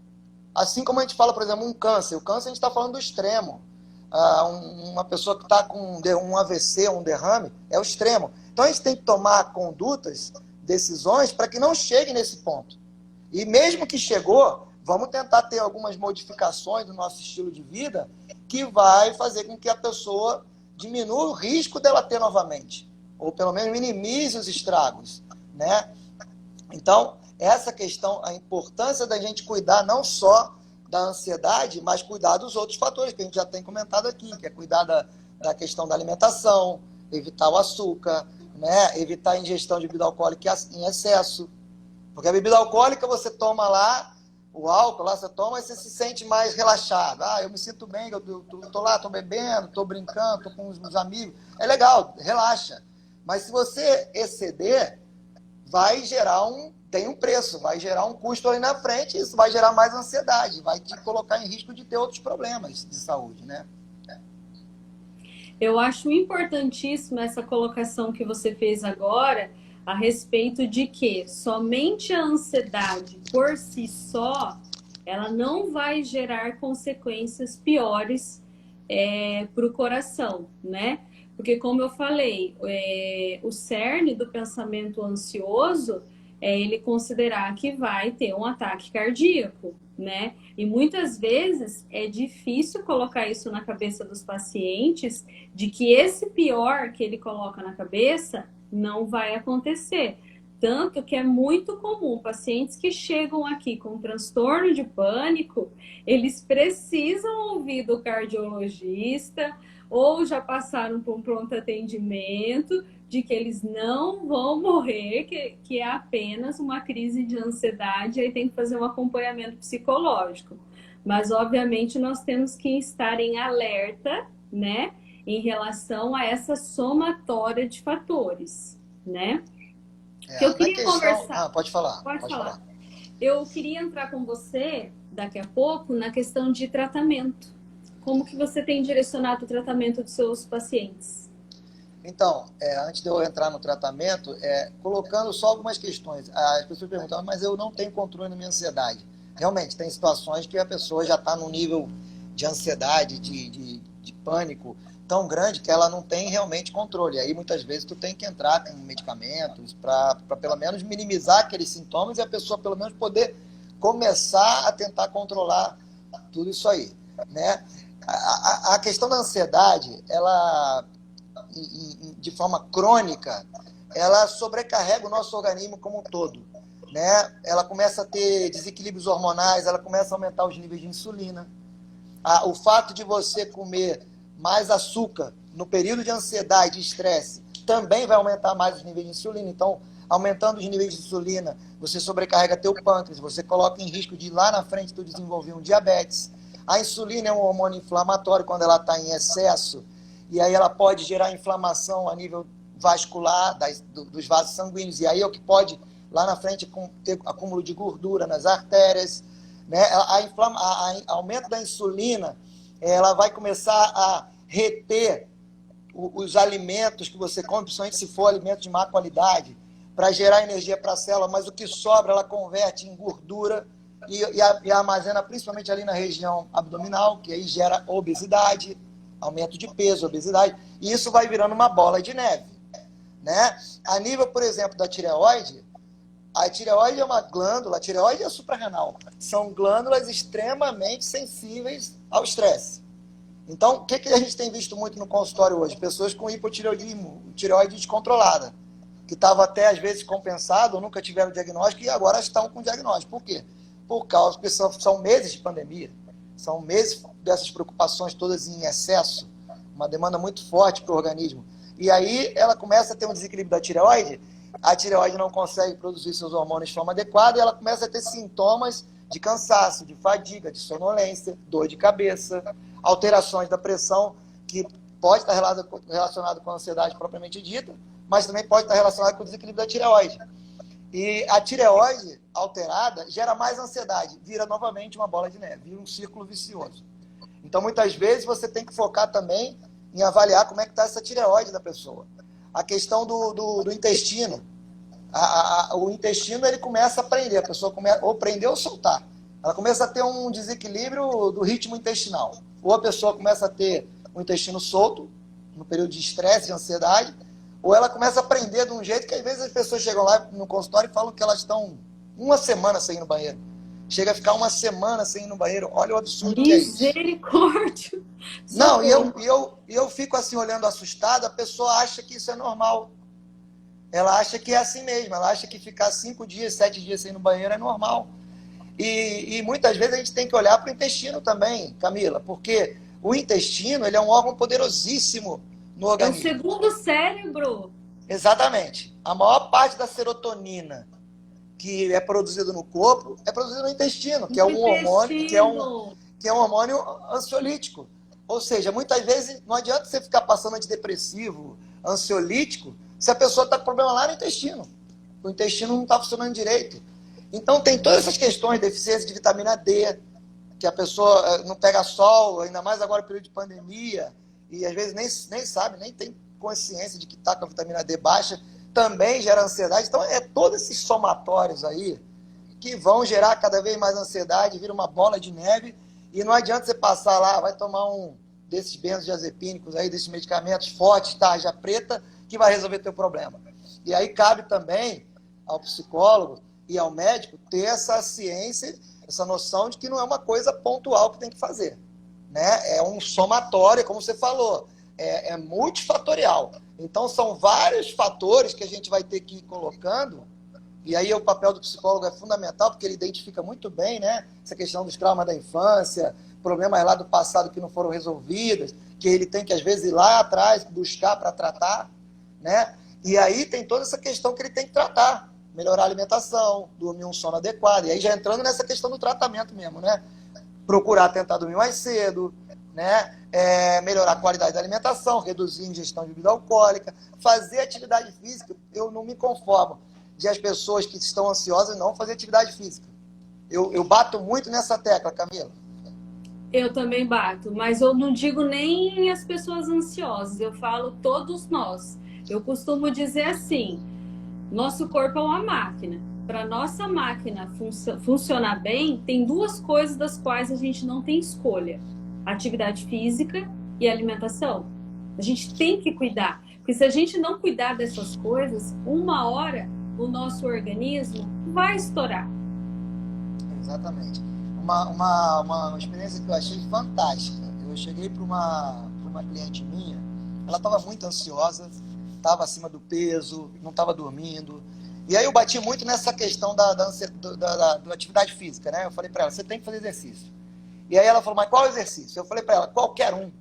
S2: Assim como a gente fala, por exemplo, um câncer. O câncer a gente está falando do extremo. Uma pessoa que está com um AVC, um derrame, é o extremo. Então a gente tem que tomar condutas, decisões, para que não chegue nesse ponto. E mesmo que chegou, vamos tentar ter algumas modificações do nosso estilo de vida que vai fazer com que a pessoa diminua o risco dela ter novamente. Ou pelo menos minimize os estragos, né? Então, essa questão, a importância da gente cuidar não só da ansiedade, mas cuidar dos outros fatores que a gente já tem comentado aqui, que é cuidar da questão da alimentação, evitar o açúcar, né? Evitar a ingestão de bebida alcoólica em excesso. Porque a bebida alcoólica você toma lá, o álcool lá você toma e você se sente mais relaxado. Eu me sinto bem, eu tô lá, tô bebendo, tô brincando, tô com os amigos. É legal, relaxa. Mas se você exceder, vai gerar tem um preço, vai gerar um custo ali na frente, e isso vai gerar mais ansiedade, vai te colocar em risco de ter outros problemas de saúde, né?
S1: Eu acho importantíssima essa colocação que você fez agora a respeito de que somente a ansiedade por si só, ela não vai gerar consequências piores para o coração, né? Porque, como eu falei, o cerne do pensamento ansioso é ele considerar que vai ter um ataque cardíaco, né? E muitas vezes é difícil colocar isso na cabeça dos pacientes, de que esse pior que ele coloca na cabeça não vai acontecer. Tanto que é muito comum pacientes que chegam aqui com transtorno de pânico, eles precisam ouvir do cardiologista ou já passaram por um pronto atendimento de que eles não vão morrer, que é apenas uma crise de ansiedade, aí tem que fazer um acompanhamento psicológico. Mas, obviamente, nós temos que estar em alerta, né, em relação a essa somatória de fatores, né? Que eu queria conversar.
S2: Pode falar.
S1: Pode falar. Eu queria entrar com você, daqui a pouco, na questão de tratamento. Como que você tem direcionado o tratamento dos seus pacientes?
S2: Então, antes de eu entrar no tratamento, colocando só algumas questões. As pessoas perguntam, mas eu não tenho controle na minha ansiedade. Realmente, tem situações que a pessoa já está num nível de ansiedade, de pânico tão grande que ela não tem realmente controle. Aí, muitas vezes, tu tem que entrar com medicamentos para pelo menos minimizar aqueles sintomas e a pessoa, pelo menos, poder começar a tentar controlar tudo isso aí, né? A questão da ansiedade, ela, de forma crônica, ela sobrecarrega o nosso organismo como um todo, né? Ela começa a ter desequilíbrios hormonais, ela começa a aumentar os níveis de insulina. O fato de você comer mais açúcar no período de ansiedade e estresse também vai aumentar mais os níveis de insulina. Então, aumentando os níveis de insulina, você sobrecarrega teu pâncreas, você coloca em risco de lá na frente tu desenvolver um diabetes. A insulina é um hormônio inflamatório quando ela está em excesso, e aí ela pode gerar inflamação a nível vascular dos vasos sanguíneos, e aí é o que pode, lá na frente, ter acúmulo de gordura nas artérias, né? Aumento da insulina, ela vai começar a reter os alimentos que você come, principalmente se for alimento de má qualidade, para gerar energia para a célula, mas o que sobra ela converte em gordura e armazena principalmente ali na região abdominal, que aí gera obesidade, aumento de peso, obesidade, e isso vai virando uma bola de neve, né? A nível, por exemplo, da tireoide, a tireoide é uma glândula, a tireoide e a suprarrenal, são glândulas extremamente sensíveis ao estresse. Então, o que a gente tem visto muito no consultório hoje? Pessoas com hipotireoidismo, tireoide descontrolada, que estava até, às vezes, compensado, ou nunca tiveram diagnóstico, e agora estão com diagnóstico. Por quê? Por causa que são meses de pandemia, são meses dessas preocupações todas em excesso, uma demanda muito forte para o organismo. E aí ela começa a ter um desequilíbrio da tireoide, a tireoide não consegue produzir seus hormônios de forma adequada, e ela começa a ter sintomas de cansaço, de fadiga, de sonolência, dor de cabeça, alterações da pressão, que pode estar relacionado com a ansiedade propriamente dita, mas também pode estar relacionado com o desequilíbrio da tireoide. E a tireoide alterada gera mais ansiedade, vira novamente uma bola de neve, vira um círculo vicioso. Então, muitas vezes, você tem que focar também em avaliar como é que está essa tireoide da pessoa. A questão do intestino. O intestino, ele começa a prender, a pessoa começa ou prender ou soltar. Ela começa a ter um desequilíbrio do ritmo intestinal. Ou a pessoa começa a ter o intestino solto, no período de estresse, de ansiedade, ou ela começa a prender de um jeito que às vezes as pessoas chegam lá no consultório e falam que elas estão uma semana sem ir no banheiro. Chega a ficar uma semana sem ir no banheiro. Olha o absurdo que é isso.
S1: Misericórdia!
S2: Não, e eu fico assim olhando assustado, a pessoa acha que isso é normal. Ela acha que é assim mesmo, ela acha que ficar 5 dias, 7 dias sem ir no banheiro é normal. E muitas vezes a gente tem que olhar para o intestino também, Camila, porque o intestino, ele é um órgão poderosíssimo no organismo.
S1: É o segundo cérebro.
S2: Exatamente. A maior parte da serotonina que é produzida no corpo é produzida no intestino, que é um hormônio, que é um hormônio ansiolítico. Ou seja, muitas vezes não adianta você ficar passando antidepressivo, ansiolítico, se a pessoa está com problema lá no intestino. O intestino não está funcionando direito. Então, tem todas essas questões, deficiência de vitamina D, que a pessoa não pega sol, ainda mais agora no período de pandemia, e às vezes nem sabe, nem tem consciência de que está com a vitamina D baixa, também gera ansiedade. Então, é todos esses somatórios aí que vão gerar cada vez mais ansiedade, vira uma bola de neve, e não adianta você passar lá, vai tomar um desses benzodiazepínicos aí, desses medicamentos fortes, tarja preta, que vai resolver teu problema. E aí cabe também ao psicólogo e ao médico ter essa ciência, essa noção de que não é uma coisa pontual que tem que fazer, né? É um somatório, como você falou, é multifatorial. Então, são vários fatores que a gente vai ter que ir colocando, e aí o papel do psicólogo é fundamental, porque ele identifica muito bem, né, essa questão dos traumas da infância, problemas lá do passado que não foram resolvidos, que ele tem que, às vezes, ir lá atrás, buscar para tratar, né? E aí tem toda essa questão que ele tem que tratar, melhorar a alimentação, dormir um sono adequado, e aí já entrando nessa questão do tratamento mesmo, né? Procurar tentar dormir mais cedo, né? Melhorar a qualidade da alimentação, reduzir a ingestão de bebida alcoólica, fazer atividade física. Eu não me conformo de as pessoas que estão ansiosas não fazer atividade física. Eu bato muito nessa tecla, Camila.
S1: Eu também bato, mas eu não digo nem as pessoas ansiosas, eu falo todos nós. Eu costumo dizer assim, nosso corpo é uma máquina. Para nossa máquina funcionar bem, tem duas coisas das quais a gente não tem escolha. Atividade física e alimentação. A gente tem que cuidar, porque se a gente não cuidar dessas coisas, uma hora o nosso organismo vai estourar.
S2: Exatamente. Uma experiência que eu achei fantástica. Eu cheguei para uma cliente minha, ela estava muito ansiosa, estava acima do peso, não estava dormindo. E aí eu bati muito nessa questão da atividade física, né? Eu falei para ela, você tem que fazer exercício. E aí ela falou, mas qual exercício? Eu falei para ela, qualquer um.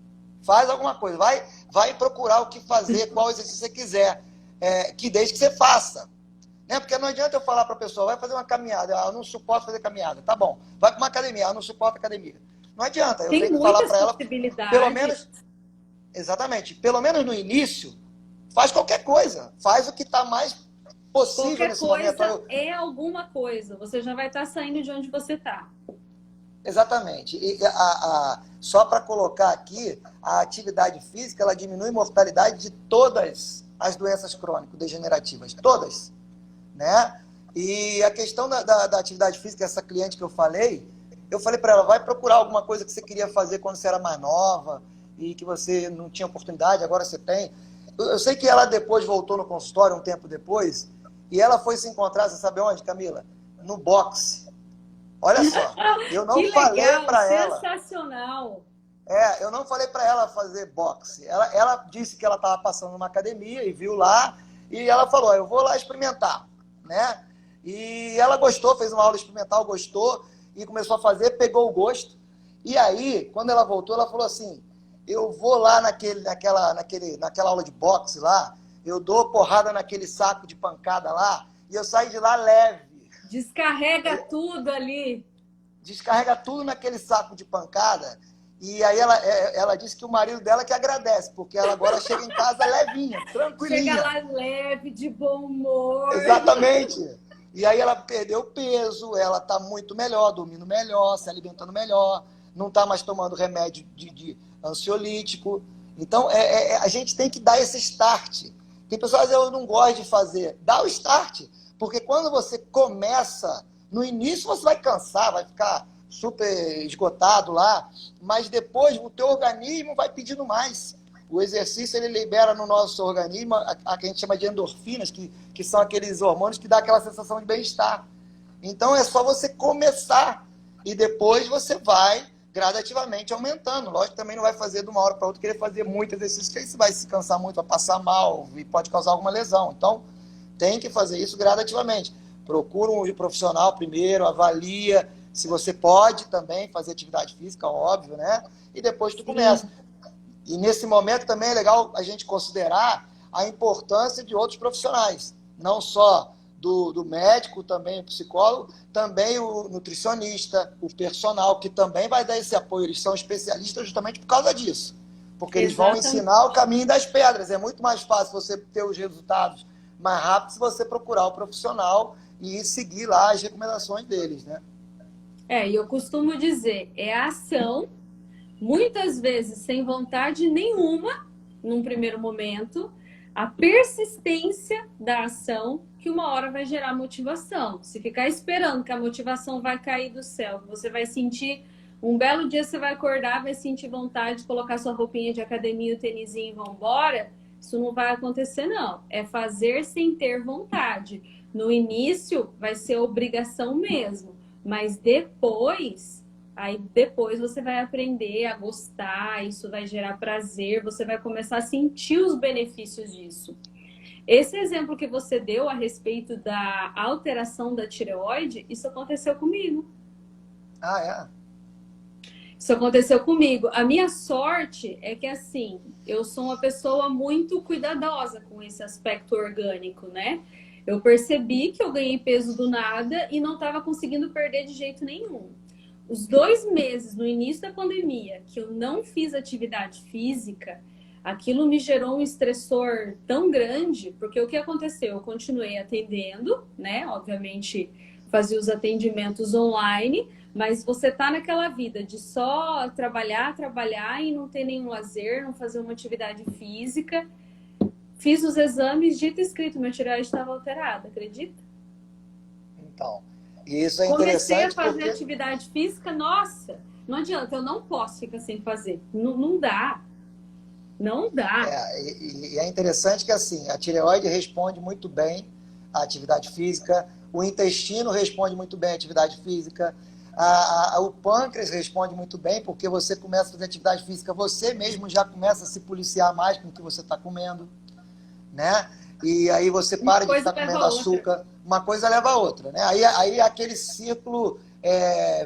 S2: Faz alguma coisa, vai procurar o que fazer, qual exercício você quiser, que desde que você faça. Né? Porque não adianta eu falar para a pessoa, vai fazer uma caminhada, eu não suporto fazer caminhada, tá bom. Vai para uma academia, eu não suporto academia. Não adianta, eu
S1: Tem
S2: tenho que falar
S1: muitas
S2: para ela, pelo
S1: possibilidades.
S2: menos, exatamente, pelo menos no início, faz qualquer coisa, faz o que está mais possível
S1: Qualquer
S2: nesse momento.
S1: coisa é alguma coisa. Você já vai estar saindo de onde você está.
S2: Exatamente. E só para colocar aqui, a atividade física ela diminui a mortalidade de todas as doenças crônico-degenerativas, todas, né? E a questão da atividade física, essa cliente que eu falei para ela, vai procurar alguma coisa que você queria fazer quando você era mais nova e que você não tinha oportunidade, agora você tem. Eu sei que ela depois voltou no consultório, um tempo depois, e ela foi se encontrar, você sabe onde, Camila? No boxe. Olha só, eu não
S1: Que
S2: falei
S1: legal,
S2: para ela.
S1: sensacional.
S2: Eu não falei para ela fazer boxe. Ela disse que ela estava passando numa academia e viu lá, e ela falou, eu vou lá experimentar, né? E ela gostou, fez uma aula experimental, gostou, e começou a fazer, pegou o gosto. E aí, quando ela voltou, ela falou assim, eu vou lá naquela aula de boxe lá, eu dou porrada naquele saco de pancada lá, e eu saio de lá leve.
S1: Descarrega tudo ali.
S2: Descarrega tudo naquele saco de pancada. E aí ela disse que o marido dela que agradece, porque ela agora chega em casa levinha, tranquilinha.
S1: Chega lá leve, de bom humor.
S2: Exatamente. E aí ela perdeu peso, ela está muito melhor, dormindo melhor, se alimentando melhor, não está mais tomando remédio de ansiolítico. Então, a gente tem que dar esse start. Tem pessoas que dizem, eu não gosto de fazer. Dá o start, porque quando você começa, no início você vai cansar, vai ficar super esgotado lá, mas depois o teu organismo vai pedindo mais. O exercício ele libera no nosso organismo a que a gente chama de endorfinas, que são aqueles hormônios que dão aquela sensação de bem-estar. Então é só você começar e depois você vai gradativamente aumentando. Lógico que também não vai fazer de uma hora para outra querer fazer muito exercício, porque aí você vai se cansar muito, vai passar mal e pode causar alguma lesão. Então tem que fazer isso gradativamente. Procura um profissional primeiro, avalia se você pode também fazer atividade física, óbvio, né? E depois tu começa. E nesse momento também é legal a gente considerar a importância de outros profissionais, não só do médico, também o psicólogo, também o nutricionista, o personal, que também vai dar esse apoio. Eles são especialistas justamente por causa disso, porque eles vão ensinar o caminho das pedras. É muito mais fácil você ter os resultados mais rápido se você procurar o profissional e seguir lá as recomendações deles, né?
S1: E eu costumo dizer, é a ação, muitas vezes sem vontade nenhuma, num primeiro momento, a persistência da ação que uma hora vai gerar motivação. Se ficar esperando que a motivação vai cair do céu, você vai sentir, um belo dia você vai acordar, vai sentir vontade de colocar sua roupinha de academia, o tênisinho e vambora, isso não vai acontecer não. É fazer sem ter vontade. No início vai ser obrigação mesmo, mas depois você vai aprender a gostar, isso vai gerar prazer, você vai começar a sentir os benefícios disso. Esse exemplo que você deu a respeito da alteração da tireoide, isso aconteceu comigo.
S2: Ah, é?
S1: Isso aconteceu comigo. A minha sorte é que, assim, eu sou uma pessoa muito cuidadosa com esse aspecto orgânico, né? Eu percebi que eu ganhei peso do nada e não estava conseguindo perder de jeito nenhum. Os 2 meses no início da pandemia que eu não fiz atividade física, aquilo me gerou um estressor tão grande, porque o que aconteceu? Eu continuei atendendo, né? Obviamente, fazia os atendimentos online, mas você tá naquela vida de só trabalhar e não ter nenhum lazer, não fazer uma atividade física. Fiz os exames, dito e escrito, minha tireoide estava alterada, acredita?
S2: Então, isso é
S1: Comecei a
S2: interessante
S1: fazer
S2: porque...
S1: atividade física, nossa, não adianta, eu não posso ficar sem fazer. Não dá. Não dá.
S2: E é interessante que assim, a tireoide responde muito bem à atividade física, o intestino responde muito bem à atividade física, o pâncreas responde muito bem, porque você começa a fazer atividade física, você mesmo já começa a se policiar mais com o que você está comendo, né? E aí você para de ficar comendo açúcar, uma coisa leva a outra, né? Aí aquele círculo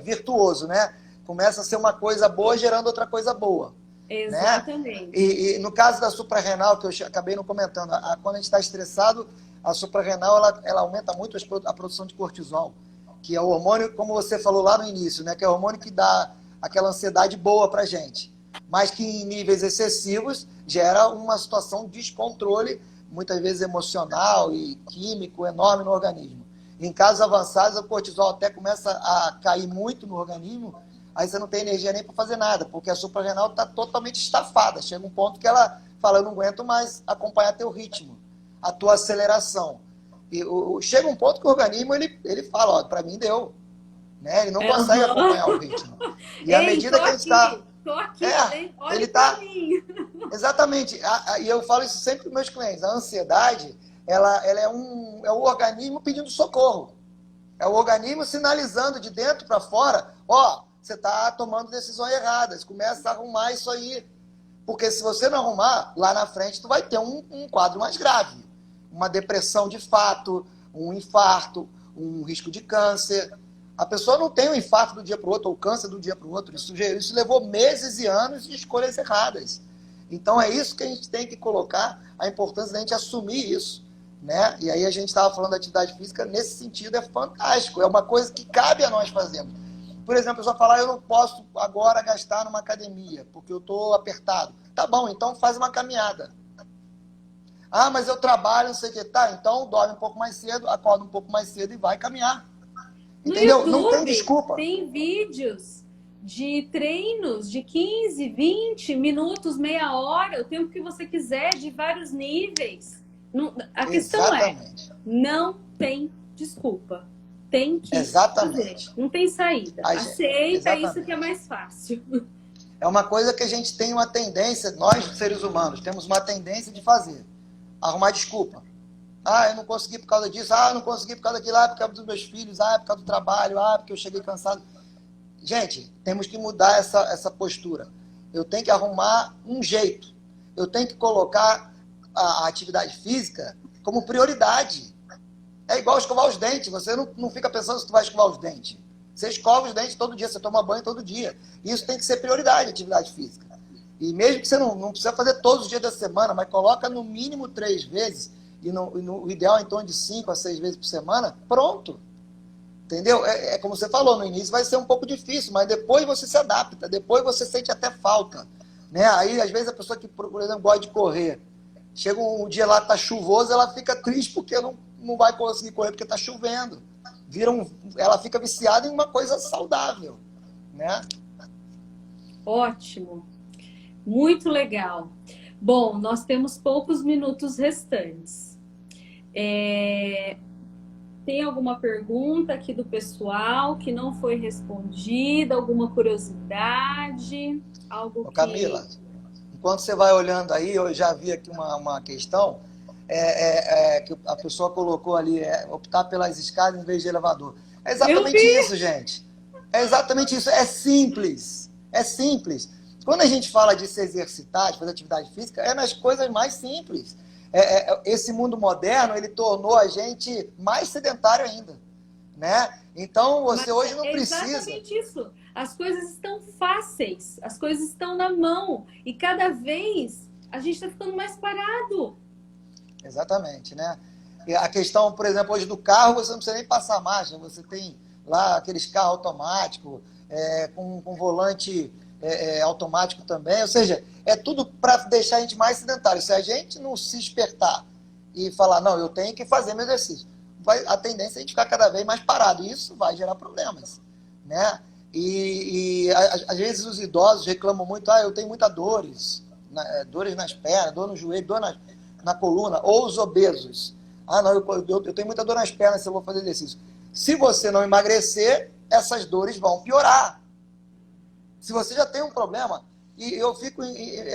S2: virtuoso, né? Começa a ser uma coisa boa gerando outra coisa boa.
S1: Exatamente.
S2: Né? E no caso da suprarrenal, que eu acabei não comentando, quando a gente está estressado, A suprarrenal, ela aumenta muito a produção de cortisol, que é o hormônio, como você falou lá no início, né? Que é o hormônio que dá aquela ansiedade boa pra gente, mas que em níveis excessivos gera uma situação de descontrole, muitas vezes emocional e químico enorme no organismo. Em casos avançados, o cortisol até começa a cair muito no organismo, aí você não tem energia nem para fazer nada, porque a suprarrenal está totalmente estafada. Chega um ponto que ela fala, eu não aguento mais acompanhar teu ritmo, a tua aceleração. E chega um ponto que o organismo ele fala, ó, para mim deu. Né? Ele não consegue acompanhar o ritmo. E à medida que a gente está...
S1: Tô aqui, olha
S2: ele
S1: pra
S2: tá...
S1: mim.
S2: Exatamente. E eu falo isso sempre para meus clientes. A ansiedade, ela é o organismo pedindo socorro. É o organismo sinalizando de dentro para fora, ó, você está tomando decisões erradas, começa a arrumar isso aí. Porque se você não arrumar, lá na frente tu vai ter um quadro mais grave. Uma depressão de fato, um infarto, um risco de câncer. A pessoa não tem um infarto do dia para o outro, ou câncer do dia para o outro. Isso levou meses e anos de escolhas erradas. Então é isso que a gente tem que colocar, a importância da gente assumir isso. Né? E aí a gente estava falando da atividade física, nesse sentido é fantástico. É uma coisa que cabe a nós fazermos. Por exemplo, a pessoa fala, eu não posso agora gastar numa academia, porque eu estou apertado. Tá bom, então faz uma caminhada. Ah, mas eu trabalho, não sei o que. Tá, então dorme um pouco mais cedo, acorda um pouco mais cedo e vai caminhar. Entendeu?
S1: No YouTube,
S2: não tem desculpa.
S1: Tem vídeos de treinos de 15, 20 minutos, meia hora, o tempo que você quiser, de vários níveis. A questão
S2: Exatamente.
S1: não tem desculpa. Tem que
S2: Exatamente.
S1: fazer. Não tem saída. Aceita, isso que é mais fácil.
S2: É uma coisa que a gente tem uma tendência, nós seres humanos, temos uma tendência de fazer. Arrumar desculpa. Ah, eu não consegui por causa disso. Ah, eu não consegui por causa daquilo. Ah, por causa dos meus filhos. Ah, por causa do trabalho. Ah, porque eu cheguei cansado. Gente, temos que mudar essa postura. Eu tenho que arrumar um jeito. Eu tenho que colocar a atividade física como prioridade. É igual escovar os dentes. Você não fica pensando se tu vai escovar os dentes. Você escova os dentes todo dia, você toma banho todo dia. Isso tem que ser prioridade, atividade física. E mesmo que você não precisa fazer todos os dias da semana, mas coloca no mínimo 3 vezes, e o ideal é em torno de 5 a 6 vezes por semana, pronto. Entendeu? É como você falou, no início vai ser um pouco difícil, mas depois você se adapta, depois você sente até falta. Né? Aí, às vezes, a pessoa que, por exemplo, gosta de correr, chega um dia lá que está chuvoso, ela fica triste porque não vai conseguir correr porque está chovendo. Ela fica viciada em uma coisa saudável. Né?
S1: Ótimo. Muito legal. Bom, nós temos poucos minutos restantes. Tem alguma pergunta aqui do pessoal que não foi respondida? Alguma curiosidade? Algo que...
S2: Camila, enquanto você vai olhando aí, eu já vi aqui uma questão que a pessoa colocou ali, optar pelas escadas em vez de elevador. É exatamente isso, gente. É exatamente isso. É simples. É simples. Quando a gente fala de se exercitar, de fazer atividade física, é nas coisas mais simples. Esse mundo moderno, ele tornou a gente mais sedentário ainda. Né? Então, você hoje não precisa...
S1: É exatamente isso. As coisas estão fáceis, as coisas estão na mão. E cada vez a gente está ficando mais parado.
S2: Exatamente, né? E a questão, por exemplo, hoje do carro, você não precisa nem passar marcha. Você tem lá aqueles carros automáticos, com volante automático também. Ou seja, é tudo para deixar a gente mais sedentário. Se a gente não se despertar e falar, não, eu tenho que fazer meu exercício, a tendência é a gente ficar cada vez mais parado. E isso vai gerar problemas, né? E às vezes os idosos reclamam muito, eu tenho muitas dores nas pernas, dor no joelho, dor na coluna, ou os obesos. Não, eu tenho muita dor nas pernas se eu vou fazer exercício. Se você não emagrecer, essas dores vão piorar. Se você já tem um problema, e eu fico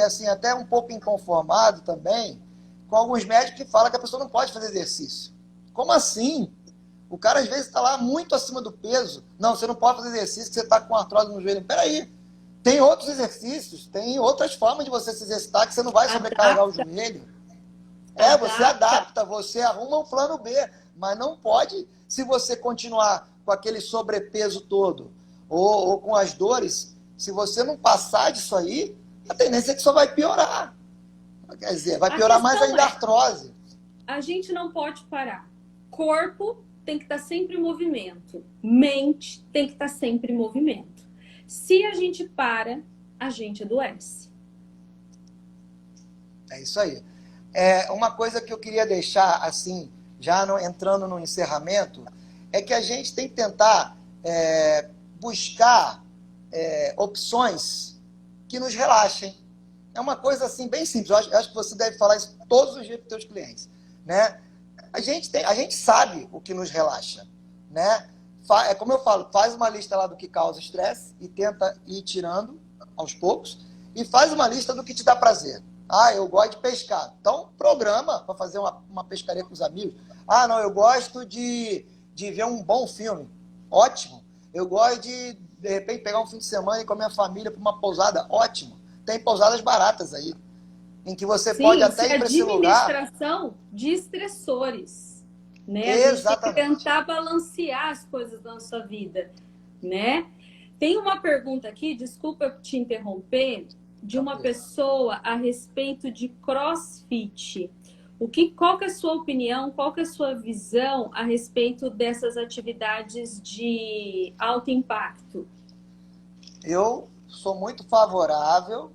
S2: assim, até um pouco inconformado também com alguns médicos que falam que a pessoa não pode fazer exercício. Como assim? O cara às vezes está lá muito acima do peso. Não, você não pode fazer exercício, que você está com artrose no joelho. Peraí, tem outros exercícios, tem outras formas de você se exercitar que você não vai sobrecarregar o joelho. Você adapta, você arruma um plano B, mas não pode, se você continuar com aquele sobrepeso todo, ou com as dores, se você não passar disso aí, a tendência é que só vai piorar. Quer dizer, vai piorar mais ainda a artrose.
S1: a gente não pode parar. Corpo tem que estar sempre em movimento. Mente tem que estar sempre em movimento. Se a gente para, a gente adoece.
S2: É isso aí. Uma coisa que eu queria deixar, assim, já entrando no encerramento, é que a gente tem que tentar buscar opções que nos relaxem. É uma coisa assim bem simples. Eu acho que você deve falar isso todos os dias para os seus clientes, né? A gente sabe o que nos relaxa, né? É como eu falo, faz uma lista lá do que causa estresse e tenta ir tirando aos poucos, e faz uma lista do que te dá prazer. Ah, eu gosto de pescar. Então, programa para fazer uma pescaria com os amigos. Ah, não, eu gosto de ver um bom filme. Ótimo. Eu gosto de repente, pegar um fim de semana e ir com a minha família para uma pousada. Ótimo. Tem pousadas baratas aí, em que você pode até ir para esse lugar.
S1: Administração de estressores, né? A gente tem que
S2: Exatamente.
S1: tentar balancear as coisas da nossa vida, né? Tem uma pergunta aqui, desculpa te interromper, de uma pessoa a respeito de CrossFit. Qual que é a sua opinião, qual que é a sua visão a respeito dessas atividades de alto impacto?
S2: Eu sou muito favorável,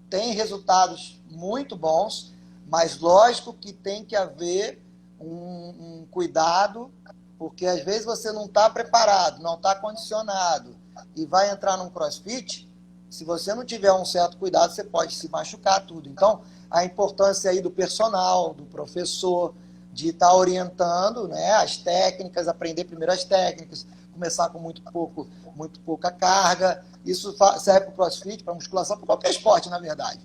S2: tem resultados muito bons, mas lógico que tem que haver um cuidado, porque às vezes você não está preparado, não está condicionado e vai entrar num CrossFit. Se você não tiver um certo cuidado, você pode se machucar tudo. Então, a importância aí do personal, do professor, de estar orientando, né, as técnicas, aprender primeiro as técnicas, começar com muito pouca carga. Isso serve para o CrossFit, para musculação, para qualquer esporte, na verdade.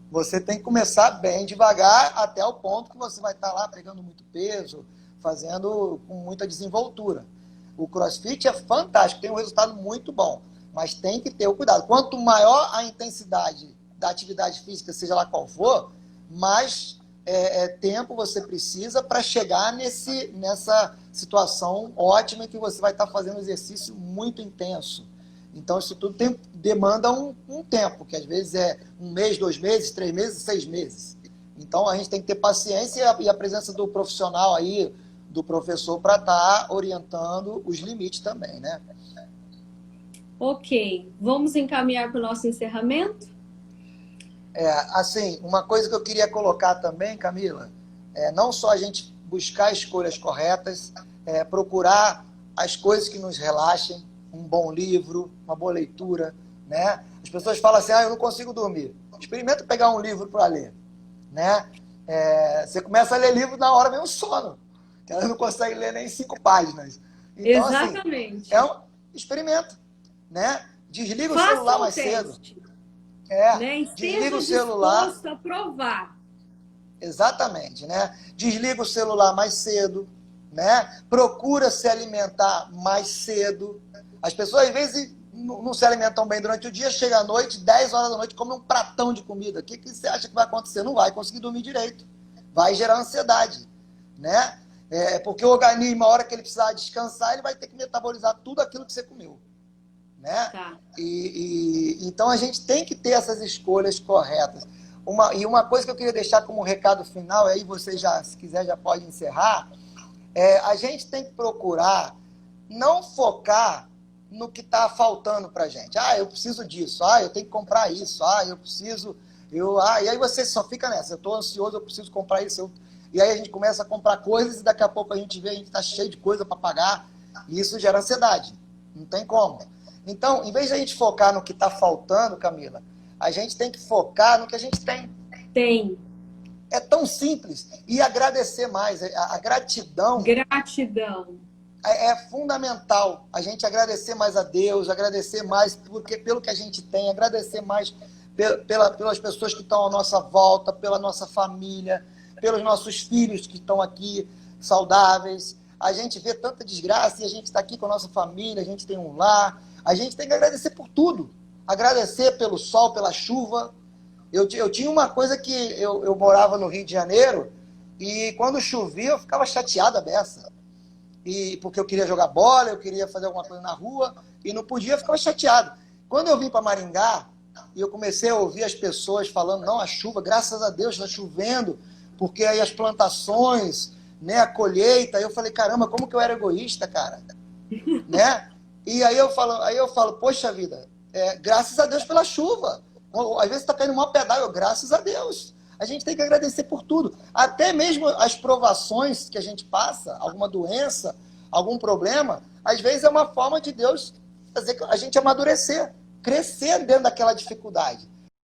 S2: Você tem que começar bem devagar até o ponto que você vai estar lá pegando muito peso, fazendo com muita desenvoltura. O CrossFit é fantástico, tem um resultado muito bom, mas tem que ter o cuidado. Quanto maior a intensidade da atividade física, seja lá qual for, mais tempo você precisa para chegar nessa situação ótima em que você vai estar fazendo um exercício muito intenso. Então, isso tudo demanda um tempo, que às vezes é 1 mês, 2 meses, 3 meses, 6 meses. Então, a gente tem que ter paciência e a presença do profissional aí, do professor, para estar orientando os limites também, né?
S1: Ok, vamos encaminhar para o nosso encerramento?
S2: Assim, uma coisa que eu queria colocar também, Camila, não só a gente buscar escolhas corretas, procurar as coisas que nos relaxem, um bom livro, uma boa leitura, né? As pessoas falam assim, eu não consigo dormir. Experimenta pegar um livro para ler, né? Você começa a ler livro, na hora vem um sono, que ela não consegue ler nem 5 páginas. Então,
S1: exatamente.
S2: assim, experimenta, né? Desliga o
S1: Faça
S2: celular
S1: um
S2: mais
S1: teste,
S2: cedo.
S1: né?
S2: Desliga
S1: Esteja
S2: o celular.
S1: disposto a provar.
S2: Exatamente, né? Desliga o celular mais cedo, né? Procura se alimentar mais cedo. As pessoas, às vezes, não se alimentam bem durante o dia, chega à noite, 10 horas da noite, come um pratão de comida. O que você acha que vai acontecer? Não vai conseguir dormir direito. Vai gerar ansiedade, né? Porque o organismo, a hora que ele precisar descansar, ele vai ter que metabolizar tudo aquilo que você comeu, né?
S1: Tá.
S2: Então, a gente tem que ter essas escolhas corretas. Uma coisa que eu queria deixar como recado final, aí você já, se quiser, já pode encerrar, a gente tem que procurar não focar no que está faltando para a gente. Eu preciso disso, eu tenho que comprar isso, eu preciso... e aí você só fica nessa, eu estou ansioso, eu preciso comprar isso. E aí a gente começa a comprar coisas e daqui a pouco a gente está cheio de coisa para pagar e isso gera ansiedade. Não tem como. Então, em vez de a gente focar no que está faltando, Camila, a gente tem que focar no que a gente tem.
S1: Tem.
S2: É tão simples. E agradecer mais. A gratidão...
S1: Gratidão.
S2: É fundamental. A gente agradecer mais a Deus, agradecer mais pelo que a gente tem, agradecer mais pelas pessoas que estão à nossa volta, pela nossa família, pelos nossos filhos que estão aqui saudáveis. A gente vê tanta desgraça e a gente está aqui com a nossa família, a gente tem um lar. A gente tem que agradecer por tudo. Agradecer pelo sol, pela chuva. Eu tinha uma coisa que eu morava no Rio de Janeiro e quando chovia eu ficava chateada beça. Porque eu queria jogar bola, eu queria fazer alguma coisa na rua e não podia, eu ficava chateado. Quando eu vim para Maringá e eu comecei a ouvir as pessoas falando, não, a chuva, graças a Deus está chovendo, porque aí as plantações, né, a colheita, eu falei, caramba, como que eu era egoísta, cara, né? E aí eu falo, poxa vida, graças a Deus pela chuva. Às vezes está caindo uma pedal, graças a Deus. A gente tem que agradecer por tudo. Até mesmo as provações que a gente passa, alguma doença, algum problema, às vezes é uma forma de Deus fazer a gente amadurecer, crescer dentro daquela dificuldade.